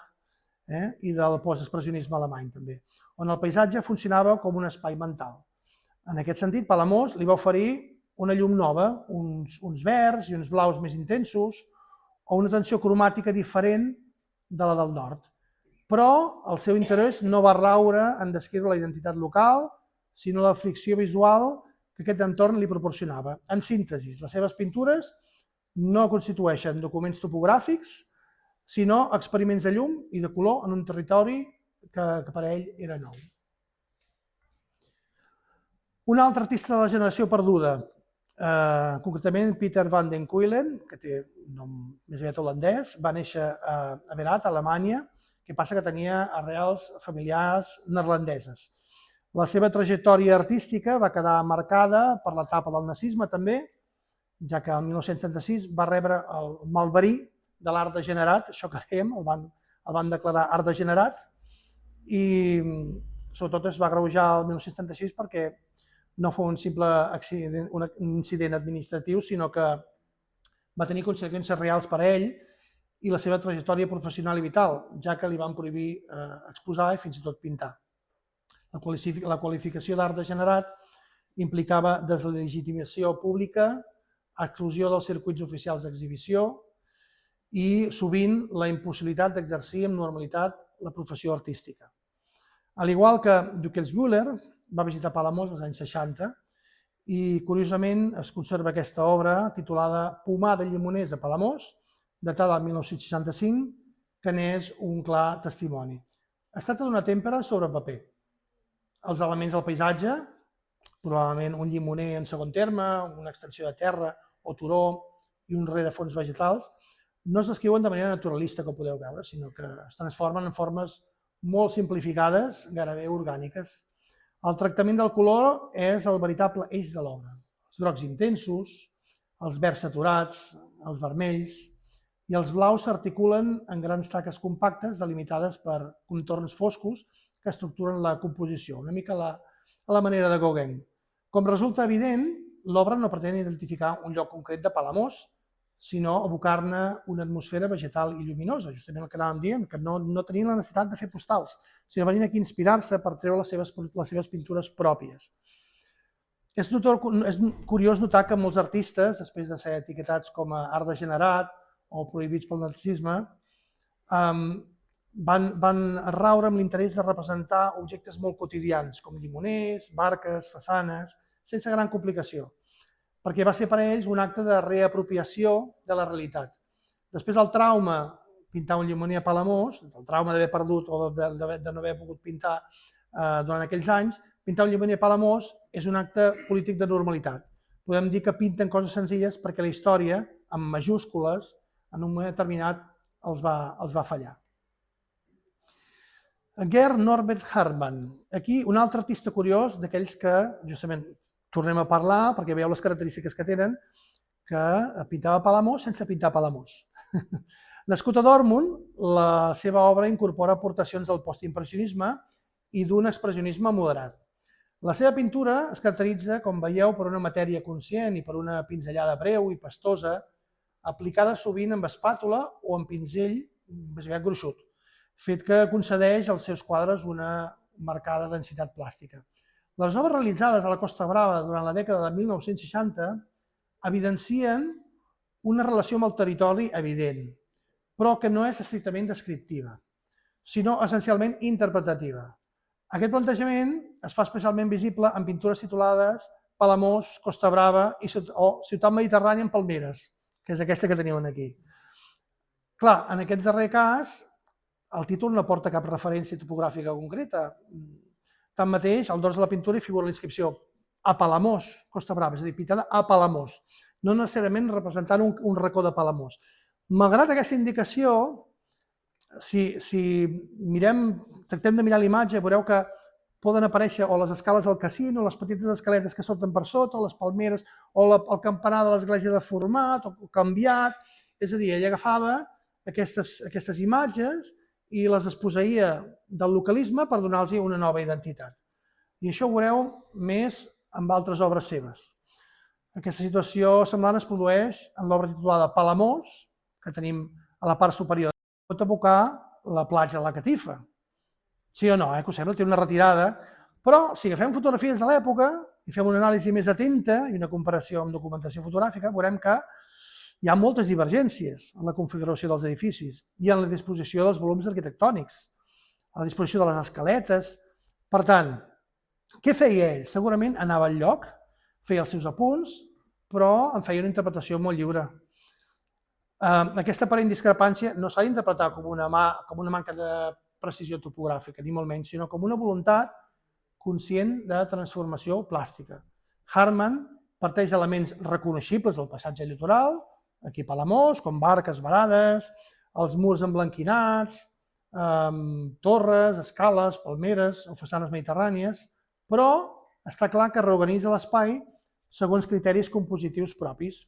i del postexpressionisme alemany també, on el paisatge funcionava com un espai mental. En aquest sentit, Palamós li va oferir una llum nova, uns verds i uns blaus més intensos, o una tensió cromàtica diferent de la del nord. Però el seu interès no va raure en descriure la identitat local, sinó la fricció visual que aquest entorn li proporcionava. En síntesi, les seves pintures no constitueixen documents topogràfics, sinó experiments de llum i de color en un territori que per a ell era nou. Un altre artista de la generació perduda, concretament Peter van den Kuylen, que té un nom més aviat holandès, va néixer a Berat, a Alemanya, que passa que tenia arrels familiars neerlandeses. La seva trajectòria artística va quedar marcada per l'etapa del nazisme també, ja que el 1936 va rebre el malverí de l'art degenerat, això que dèiem, el van declarar art degenerat, i sobretot es va agreujar el 1976 perquè no fou un simple accident, un incident administratiu, sinó que va tenir conseqüències reals per a ell i la seva trajectòria professional i vital, ja que li van prohibir exposar i fins i tot pintar. La qualificació d'art degenerat implicava deslegitimació pública, exclusió dels circuits oficials d'exhibició i sovint la impossibilitat d'exercir amb normalitat la professió artística. Al igual que Duckensmuller, va visitar Palamós als anys 60 i, curiosament, es conserva aquesta obra titulada Pomar de llimoners a Palamós, datada del 1965, que n'és un clar testimoni. Es tracta d'una tèmpera sobre paper. Els elements del paisatge, probablement un llimoner en segon terme, una extensió de terra o turó i un rerefons vegetals, no es descriuen de manera naturalista, com podeu veure, sinó que es transformen en formes molt simplificades, gairebé orgàniques. El tractament del color és el veritable eix de l'obra. Els grocs intensos, els verds saturats, els vermells i els blaus s'articulen en grans taques compactes delimitades per contorns foscos que estructuren la composició, una mica a la manera de Gauguin. Com resulta evident, l'obra no pretén identificar un lloc concret de Palamós, sinó evocar-ne una atmosfera vegetal i lluminosa, justament el que anàvem dient, que no tenien la necessitat de fer postals, sinó venien aquí a inspirar-se per treure les seves pintures pròpies. És curiós notar que molts artistes, després de ser etiquetats com a art degenerat o prohibits pel nazisme, van raure amb l'interès de representar objectes molt quotidians, com llimoners, barques, façanes, sense gran complicació, perquè va ser per a ells un acte de reapropiació de la realitat. Després del trauma, pintar un llimoner a Palamós, el trauma d'haver perdut o de no haver pogut pintar durant aquells anys, pintar un llimoner a Palamós és un acte polític de normalitat. Podem dir que pinten coses senzilles perquè la història, amb majúscules, en un moment determinat els va fallar. Gerd Norbert Hartmann. Aquí un altre artista curiós, d'aquells que, justament, tornem a parlar, perquè veieu les característiques que tenen, que pintava Palamós sense pintar Palamós. Nascut a Dortmund, la seva obra incorpora aportacions del postimpressionisme i d'un expressionisme moderat. La seva pintura es caracteritza, com veieu, per una matèria conscient i per una pinzellada breu i pastosa, aplicada sovint amb espàtula o amb pinzell més aviat gruixut, fet que concedeix als seus quadres una marcada densitat plàstica. Les obres realitzades a la Costa Brava durant la dècada de 1960 evidencien una relació amb el territori evident, però que no és estrictament descriptiva, sinó essencialment interpretativa. Aquest plantejament es fa especialment visible en pintures titulades Palamós, Costa Brava o Ciutat Mediterrània en Palmeres, que és aquesta que teniu aquí. Clar, en aquest darrer cas, el títol no porta cap referència topogràfica concreta. Tanmateix, al dors de la pintura hi figura la inscripció a Palamós, Costa Brava, és a dir, pintada a Palamós, no necessàriament representant un racó de Palamós. Malgrat aquesta indicació, si tractem de mirar l'imatge, veureu que poden aparèixer o les escales del casino, les petites escaletes que surten per sota, o les palmeres, o el campanar de l'església deformat o canviat. És a dir, ell agafava aquestes imatges i les desposseïa del localisme per donar-los una nova identitat. I això ho veureu més amb altres obres seves. Aquesta situació semblant es produeix en l'obra titulada Palamós, que tenim a la part superior. Pot evocar la platja de la Catifa. Sí o no, que us sembla? Té una retirada. Però si agafem fotografies de l'època i fem una anàlisi més atenta i una comparació amb documentació fotogràfica, veurem que hi ha moltes divergències en la configuració dels edificis i en la disposició dels volums arquitectònics, a la disposició de les escaletes. Per tant, què feia ell? Segurament anava al lloc, feia els seus apunts, però en feia una interpretació molt lliure. Aquesta aparent discrepància no s'ha d'interpretar com una manca de precisió topogràfica, ni molt menys, sinó com una voluntat conscient de transformació plàstica. Hartmann parteix d'elements reconeixibles del paisatge litoral, aquí a Palamós, com barques varades, els murs emblanquinats, torres, escales, palmeres o façanes mediterrànies, però està clar que reorganitza l'espai segons criteris compositius propis.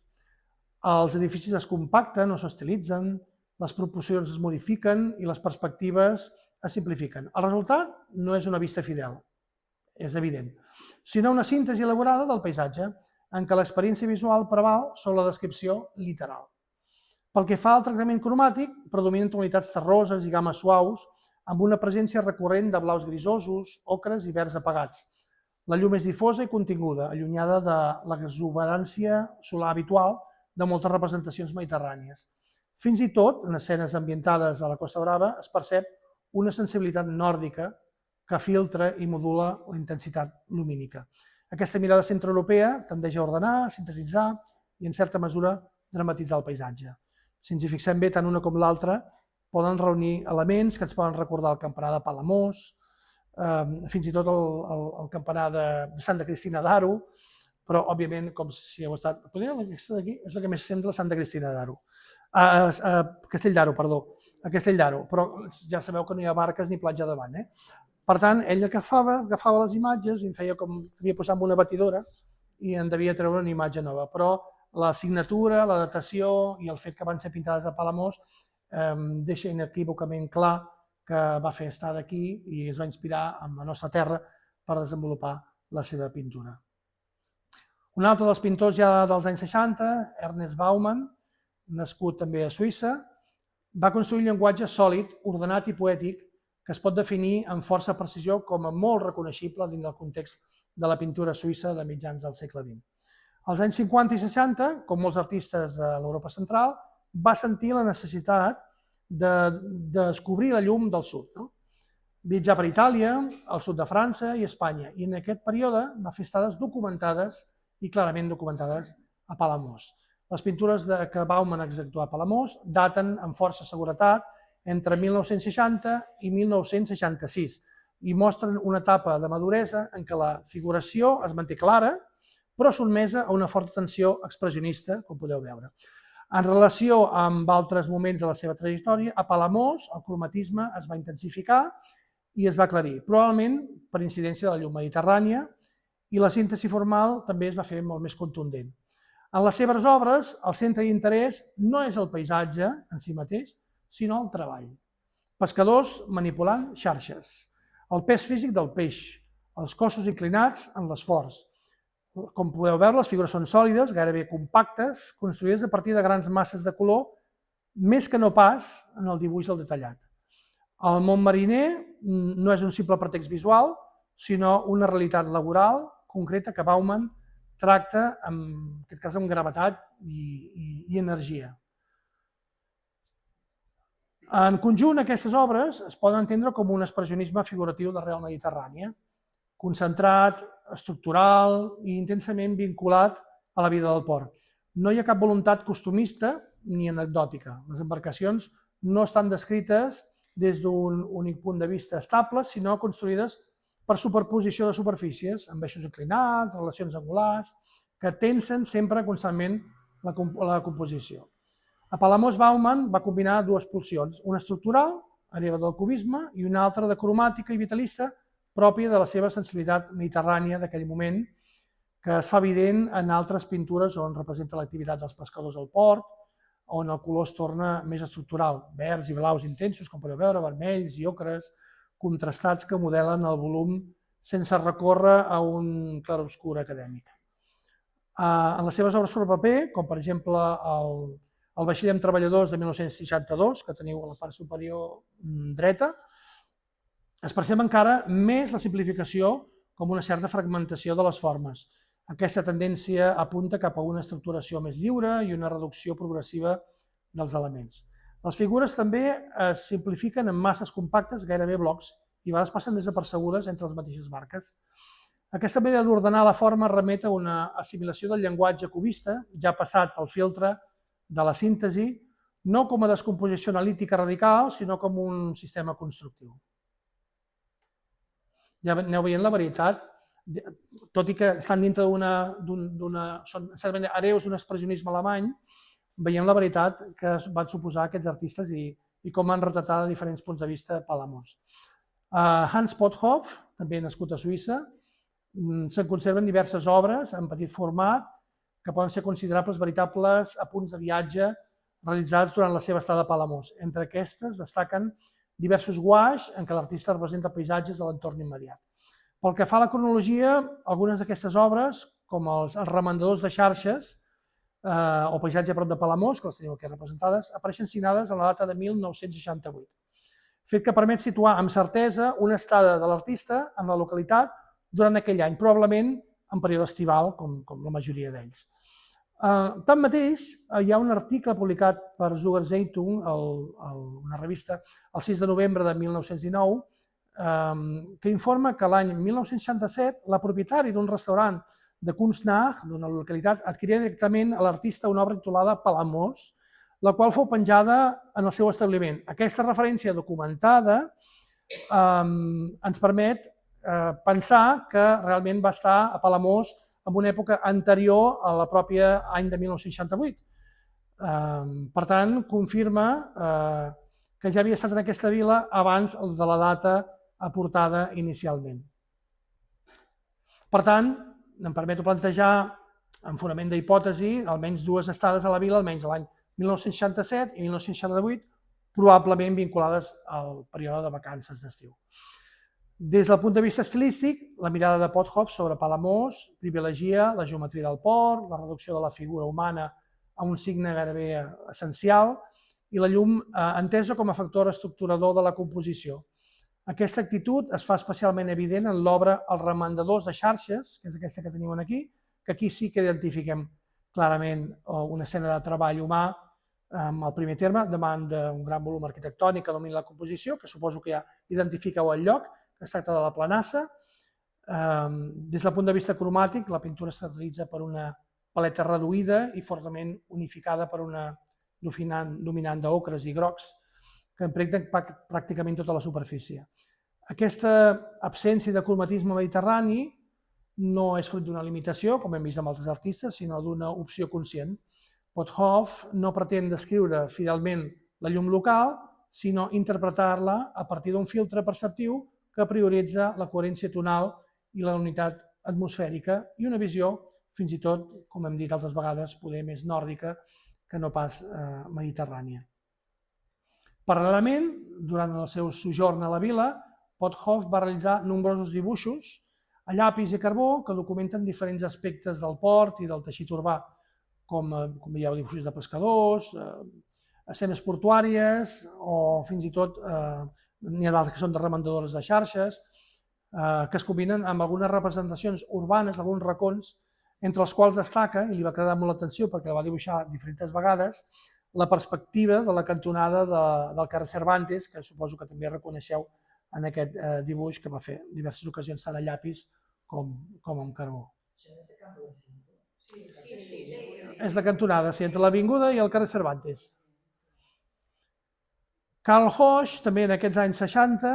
Els edificis es compacten o s'estilitzen, les proporcions es modifiquen i les perspectives es simplifiquen. El resultat no és una vista fidel, és evident, sinó una síntesi elaborada del paisatge, en què l'experiència visual preval sobre la descripció literal. Pel que fa al tractament cromàtic, predominen tonalitats terroses i games suaus, amb una presència recurrent de blaus grisosos, ocres i verds apagats. La llum és difosa i continguda, allunyada de l'exuberància solar habitual de moltes representacions mediterrànies. Fins i tot, en escenes ambientades a la Costa Brava, es percep una sensibilitat nòrdica que filtra i modula la intensitat lumínica. Aquesta mirada centreeuropea tendeix a ordenar, sintetitzar i, en certa mesura, dramatitzar el paisatge. Si ens hi fixem bé, tant una com l'altra poden reunir elements que ens poden recordar el campanar de Palamós, fins i tot el campanar de Santa Cristina d'Aro, però, òbviament, com si heu estat... Aquesta d'aquí és la que més sembla Santa Cristina d'Aro. Castell d'Aro, perdó. A Castell d'Aro, però ja sabeu que no hi ha barques ni platja davant. Per tant, ell agafava les imatges i en feia com... devia posar en una batidora i en devia treure una imatge nova. Però la signatura, la datació i el fet que van ser pintades a Palamós deixa inequívocament clar que va fer estar d'aquí i es va inspirar en la nostra terra per desenvolupar la seva pintura. Un altre dels pintors ja dels anys 60, Ernest Baumann, nascut també a Suïssa, va construir un llenguatge sòlid, ordenat i poètic que es pot definir amb força precisió com a molt reconeixible dins del context de la pintura suïssa de mitjans del segle XX. Als anys 50 i 60, com molts artistes de l'Europa central, va sentir la necessitat de descobrir la llum del sud. Viatjà per Itàlia, al sud de França i Espanya, i en aquest període va fer estades documentades i clarament documentades a Palamós. Les pintures que Baumann execuà a Palamós daten amb força seguretat entre 1960 i 1966 i mostren una etapa de maduresa en què la figuració es manté clara, però sotmesa a una forta tensió expressionista, com podeu veure. En relació amb altres moments de la seva trajectòria, a Palamós el cromatisme es va intensificar i es va aclarir, probablement per incidència de la llum mediterrània, i la síntesi formal també es va fer molt més contundent. En les seves obres, el centre d'interès no és el paisatge en si mateix, sinó el treball. Pescadors manipulant xarxes, el pes físic del peix, els cossos inclinats en l'esforç. Com podeu veure, les figures són sòlides, gairebé compactes, construïdes a partir de grans masses de color, més que no pas en el dibuix del detallat. El món mariner no és un simple pretext visual, sinó una realitat laboral concreta que Bauman tracta, en aquest cas, amb gravetat i energia. En conjunt, aquestes obres es poden entendre com un expressionisme figuratiu de l'arrel mediterrània, concentrat, estructural i intensament vinculat a la vida del port. No hi ha cap voluntat costumista ni anecdòtica. Les embarcacions no estan descrites des d'un únic punt de vista estable, sinó construïdes per superposició de superfícies, amb eixos inclinats, relacions angulars, que tensen sempre constantment la composició. A Palamós, Bauman va combinar dues pulsions, una estructural, hereva del cubisme, i una altra de cromàtica i vitalista, pròpia de la seva sensibilitat mediterrània d'aquell moment, que es fa evident en altres pintures on representa l'activitat dels pescadors al port, on el color es torna més estructural, verds i blaus intensos, com podeu veure, vermells i ocres, contrastats que modelen el volum sense recórrer a un clarobscur acadèmic. En les seves obres sobre paper, com per exemple el vaixell amb treballadors de 1962, que teniu a la part superior dreta, es percep encara més la simplificació com una certa fragmentació de les formes. Aquesta tendència apunta cap a una estructuració més lliure i una reducció progressiva dels elements. Les figures també es simplifiquen en masses compactes, gairebé blocs, i a vegades passen desapercebudes entre les mateixes barques. Aquesta manera d'ordenar la forma remet a una assimilació del llenguatge cubista, ja passat pel filtre de la síntesi, no com a descomposició analítica radical, sinó com un sistema constructiu. Ja aneu veient la varietat, tot i que estan dintre són hereus d'un expressionisme alemany, veiem la varietat que van suposar aquests artistes i com han retratat de diferents punts de vista Palamós. Hans Pothoff, també nascut a Suïssa, se'n conserven diverses obres en petit format que poden ser considerables veritables apunts de viatge realitzats durant la seva estada a Palamós. Entre aquestes destaquen diversos guaix en què l'artista representa paisatges de l'entorn immediat. Pel que fa a la cronologia, algunes d'aquestes obres, com els remandadors de xarxes o paisatge a prop de Palamós, que les teniu aquí representades, apareixen signades en la data de 1968, fet que permet situar amb certesa una estada de l'artista en la localitat durant aquell any, probablement en període estival, com la majoria d'ells. Tanmateix, hi ha un article publicat per Zuger-Zeitung, una revista, el 6 de novembre de 1919, que informa que l'any 1967 la propietari d'un restaurant de Kunstnacht, d'una localitat, adquiria directament a l'artista una obra titulada Palamós, la qual fou penjada en el seu establiment. Aquesta referència documentada ens permet pensar que realment va estar a Palamós en una època anterior a la pròpia any de 1968. Per tant, confirma que ja havia estat en aquesta vila abans de la data aportada inicialment. Per tant, em permeto plantejar, en fonament d'hipòtesi, almenys dues estades a la vila, almenys l'any 1967 i 1968, probablement vinculades al període de vacances d'estiu. Des del punt de vista estilístic, la mirada de Pothoff sobre Palamós privilegia la geometria del port, la reducció de la figura humana a un signe gairebé essencial i la llum entesa com a factor estructurador de la composició. Aquesta actitud es fa especialment evident en l'obra Els remandadors de xarxes, que és aquesta que teniu aquí, que aquí sí que identifiquem clarament una escena de treball humà amb el primer terme, davant d'un gran volum arquitectònic que domina la composició, que suposo que ja identifiqueu el lloc, que es tracta de la Planassa. Des del punt de vista cromàtic, la pintura es caracteritza per una paleta reduïda i fortament unificada per una dominant d'ocres i grocs que impregnen pràcticament tota la superfície. Aquesta absència de cromatisme mediterrani no és fruit d'una limitació, com hem vist amb altres artistes, sinó d'una opció conscient. Pothoff no pretén descriure fidelment la llum local, sinó interpretar-la a partir d'un filtre perceptiu que prioritza la coherència tonal i la unitat atmosfèrica i una visió, fins i tot, com hem dit altres vegades, poder més nòrdica que no pas mediterrània. Paral·lelament, durant el seu sojorn a la vila, Pothoff va realitzar nombrosos dibuixos a llapis i carbó que documenten diferents aspectes del port i del teixit urbà, com veieu, dibuixos de pescadors, escenes portuàries o fins i tot n'hi ha d'altres que són de remendadores de xarxes, que es combinen amb algunes representacions urbanes, alguns racons, entre els quals destaca, i li va cridar molt l'atenció perquè la va dibuixar diferents vegades, la perspectiva de la cantonada del carrer Cervantes, que suposo que també reconeixeu en aquest dibuix que va fer en diverses ocasions tant a llapis com amb carbó. És la cantonada, sí, entre l'avinguda i el carrer Cervantes. Karl Hosch, també en aquests anys 60,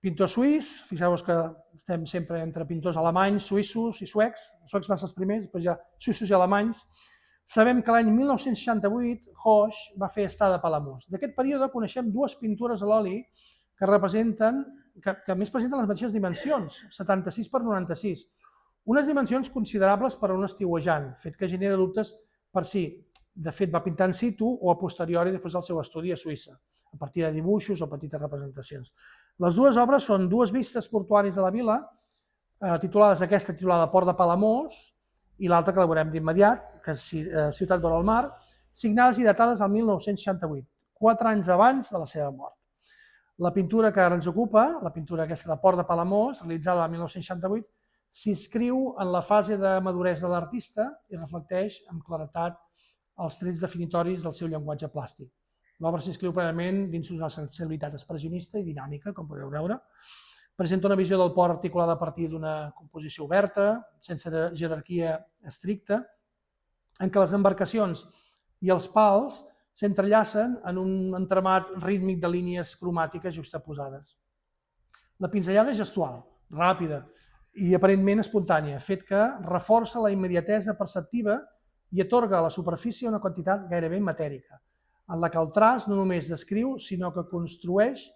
pintor suís, fixeu-vos que estem sempre entre pintors alemanys, suïssos i suecs, els suecs van ser els primers, després ja suïssos i alemanys. Sabem que l'any 1968 Hosch va fer Estada a Palamós. D'aquest període coneixem dues pintures a l'oli que representen, que a més presenten les mateixes dimensions, 76 per 96. Unes dimensions considerables per a un estiuejant, fet que genera dubtes per si, de fet, va pintar in situ o a posteriori després del seu estudi a Suïssa, a partir de dibuixos o petites representacions. Les dues obres són dues vistes portuàries de la vila, titulades aquesta titulada Port de Palamós i l'altra que la veurem d'immediat, que és Ciutat vora el mar, signades i datades al 1968, 4 anys abans de la seva mort. La pintura que ara ens ocupa, la pintura aquesta de Port de Palamós, realitzada el 1968, s'inscriu en la fase de maduresa de l'artista i reflecteix amb claretat els trets definitoris del seu llenguatge plàstic. L'obra s'inscriu plenament dins una sensibilitat expressionista i dinàmica, com podeu veure. Presenta una visió del port articulada a partir d'una composició oberta, sense jerarquia estricta, en què les embarcacions i els pals s'entrellacen en un entramat rítmic de línies cromàtiques juxtaposades. La pinzellada és gestual, ràpida i aparentment espontània, fet que reforça la immediatesa perceptiva i atorga a la superfície una quantitat gairebé matèrica, en la que el traç no només descriu, sinó que construeix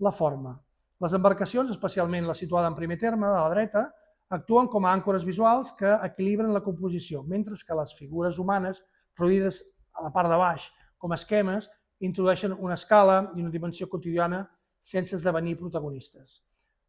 la forma. Les embarcacions, especialment la situada en primer terme, de la dreta, actuen com a àncores visuals que equilibren la composició, mentre que les figures humanes, reduïdes a la part de baix com a esquemes, introdueixen una escala i una dimensió quotidiana sense esdevenir protagonistes.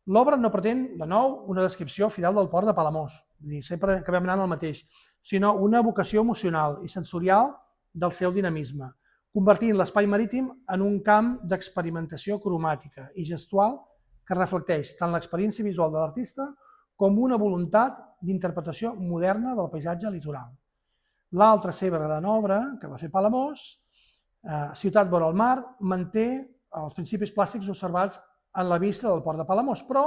L'obra no pretén, de nou, una descripció fidel del port de Palamós, sempre acabem anant al mateix, sinó una evocació emocional i sensorial del seu dinamisme, convertint l'espai marítim en un camp d'experimentació cromàtica i gestual que reflecteix tant l'experiència visual de l'artista com una voluntat d'interpretació moderna del paisatge litoral. L'altra seva gran obra, que va fer Palamós, Ciutat vora el mar, manté els principis plàstics observats en la vista del port de Palamós, però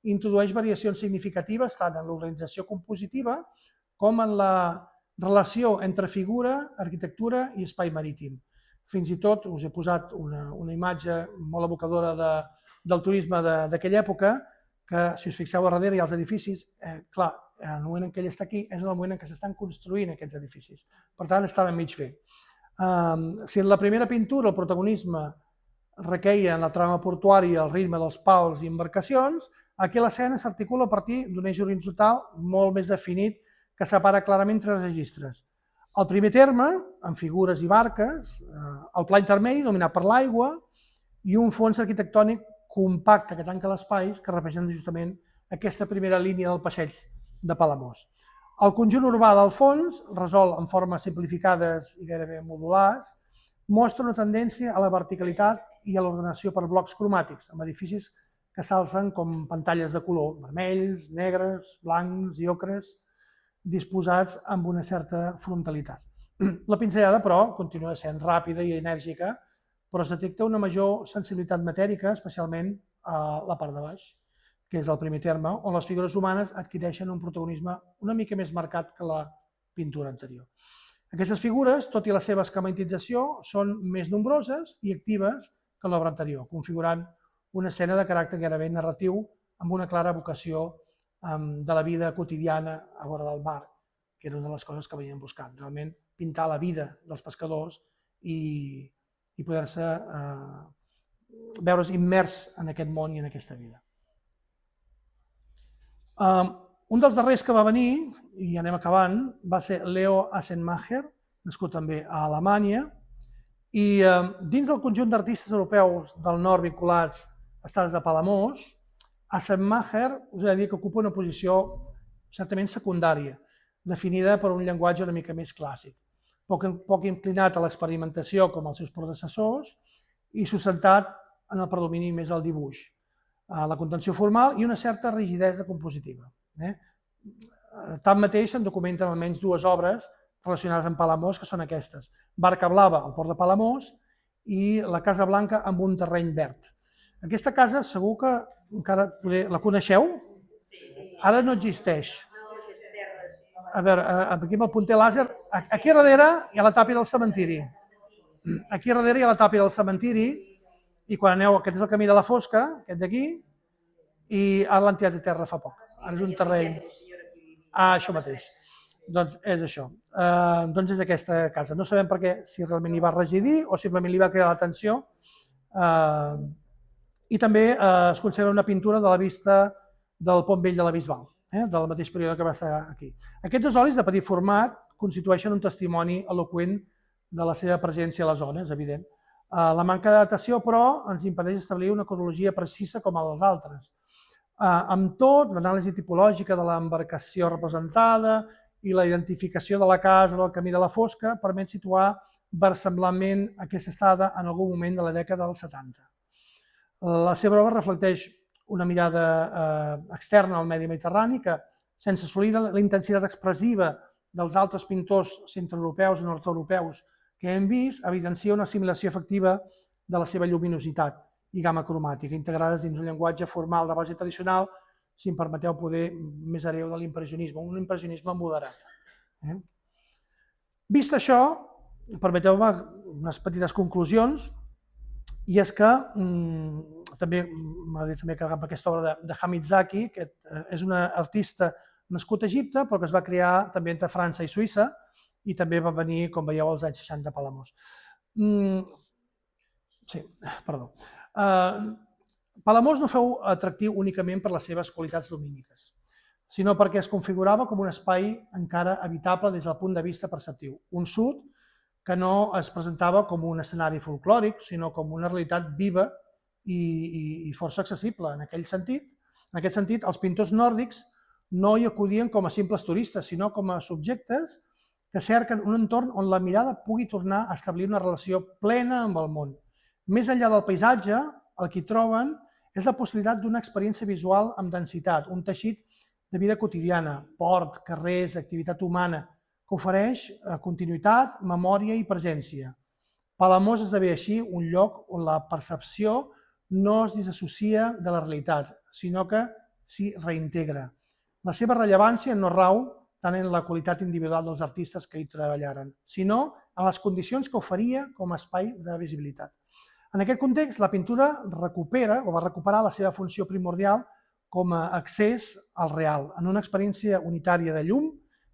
introdueix variacions significatives tant en l'organització compositiva com en la relació entre figura, arquitectura i espai marítim. Fins i tot us he posat una imatge molt evocadora del turisme d'aquella època, que si us fixeu a darrere hi ha els edificis, clar, en el moment en què ell està aquí és el moment en què s'estan construint aquests edificis. Per tant, estava en mig fer. Si en la primera pintura el protagonisme requeia en la trama portuària el ritme dels pals i embarcacions, aquí l'escena s'articula a partir d'un eix horitzontal molt més definit que separa clarament tres registres. El primer terme, amb figures i barques, el pla intermedi dominat per l'aigua i un fons arquitectònic compacte que tanca l'espai que representa justament aquesta primera línia del passeig de Palamós. El conjunt urbà del fons, resolt en formes simplificades i gairebé modulars, mostra una tendència a la verticalitat i a l'ordenació per blocs cromàtics, amb edificis que s'alcen com pantalles de color, vermells, negres, blancs i ocres, disposats amb una certa frontalitat. La pinzellada, però, continua sent ràpida i enèrgica, però es detecta una major sensibilitat matèrica, especialment a la part de baix, que és el primer terme, on les figures humanes adquireixen un protagonisme una mica més marcat que la pintura anterior. Aquestes figures, tot i la seva esquematització, són més nombroses i actives que l'obra anterior, configurant una escena de caràcter gairebé narratiu amb una clara vocació de la vida quotidiana a vora del mar, que era una de les coses que venien buscant, realment pintar la vida dels pescadors i poder-se veure's immers en aquest món i en aquesta vida. Un dels darrers que va venir, i anem acabant, va ser Leo Assenmacher, nascut també a Alemanya, i dins del conjunt d'artistes europeus del nord vinculats a estats de Palamós, Assenmacher us he de dir que ocupa una posició certament secundària, definida per un llenguatge una mica més clàssic, poc inclinat a l'experimentació com els seus predecessors i sustentat en el predomini més del dibuix, la contenció formal i una certa rigidesa compositiva. Tanmateix, se'n documenten almenys dues obres relacionades amb Palamós, que són aquestes: Barca Blava, al port de Palamós, i la Casa Blanca amb un terreny verd. Aquesta casa segur que encara la coneixeu? Ara no existeix. A veure, aquí amb el punter làser, aquí darrere hi ha la tàpia del cementiri. Aquí darrere hi ha la tàpia del cementiri i quan aneu, aquest és el camí de la Fosca, aquest d'aquí, i ara l'han tirat a terra fa poc. Ara és un terreny... Ah, això mateix. Doncs és això. Doncs és aquesta casa. No sabem per què, si realment hi va residir o simplement li va cridar l'atenció. I també es conserva una pintura de la vista del Pont Vell de la Bisbal, del mateix període que va estar aquí. Aquests dos olis de petit format constitueixen un testimoni eloqüent de la seva presència a la zona, és evident. La manca de datació, però, ens impedeix establir una cronologia precisa com a les altres. Amb tot, l'anàlisi tipològica de l'embarcació representada i la identificació de la casa del camí de la Fosca permet situar versemblantment aquesta estada en algun moment de la dècada dels 70. La seva obra reflecteix una mirada externa al medi mediterrani que, sense assolir la intensitat expressiva dels altres pintors centreeuropeus i nord-europeus que hem vist, evidencia una assimilació efectiva de la seva lluminositat i gamma cromàtica, integrades dins un llenguatge formal de base tradicional, si em permeteu, poder més hereu de l'impressionisme, un impressionisme moderat. Vist això, permeteu-me unes petites conclusions, i és que també m'agradaria també acabar amb aquesta obra de Hamid Zaki, que és un artista nascut a Egipte, però que es va crear també entre França i Suïssa, i també va venir, com veieu, als anys 60 a Palamós. Sí, perdó. Palamós no fou atractiu únicament per les seves qualitats lumíniques, sinó perquè es configurava com un espai encara habitable des del punt de vista perceptiu. Un sud que no es presentava com un escenari folclòric, sinó com una realitat viva i força accessible. En aquest sentit, els pintors nòrdics no hi acudien com a simples turistes, sinó com a subjectes que cerquen un entorn on la mirada pugui tornar a establir una relació plena amb el món. Més enllà del paisatge, el que hi troben és la possibilitat d'una experiència visual amb densitat, un teixit de vida quotidiana, port, carrers, activitat humana, que ofereix continuïtat, memòria i presència. Palamós esdevé així un lloc on la percepció no es desassocia de la realitat, sinó que s'hi reintegra. La seva rellevància no rau tant en la qualitat individual dels artistes que hi treballaren, sinó en les condicions que oferia com a espai de visibilitat. En aquest context, la pintura va recuperar la seva funció primordial com a accés al real, en una experiència unitària de llum,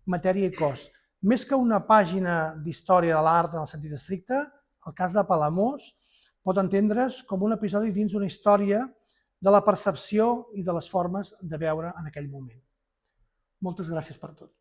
matèria i cos. Més que una pàgina d'història de l'art en el sentit estricte, el cas de Palamós pot entendre's com un episodi dins una història de la percepció i de les formes de veure en aquell moment. Moltes gràcies per tot.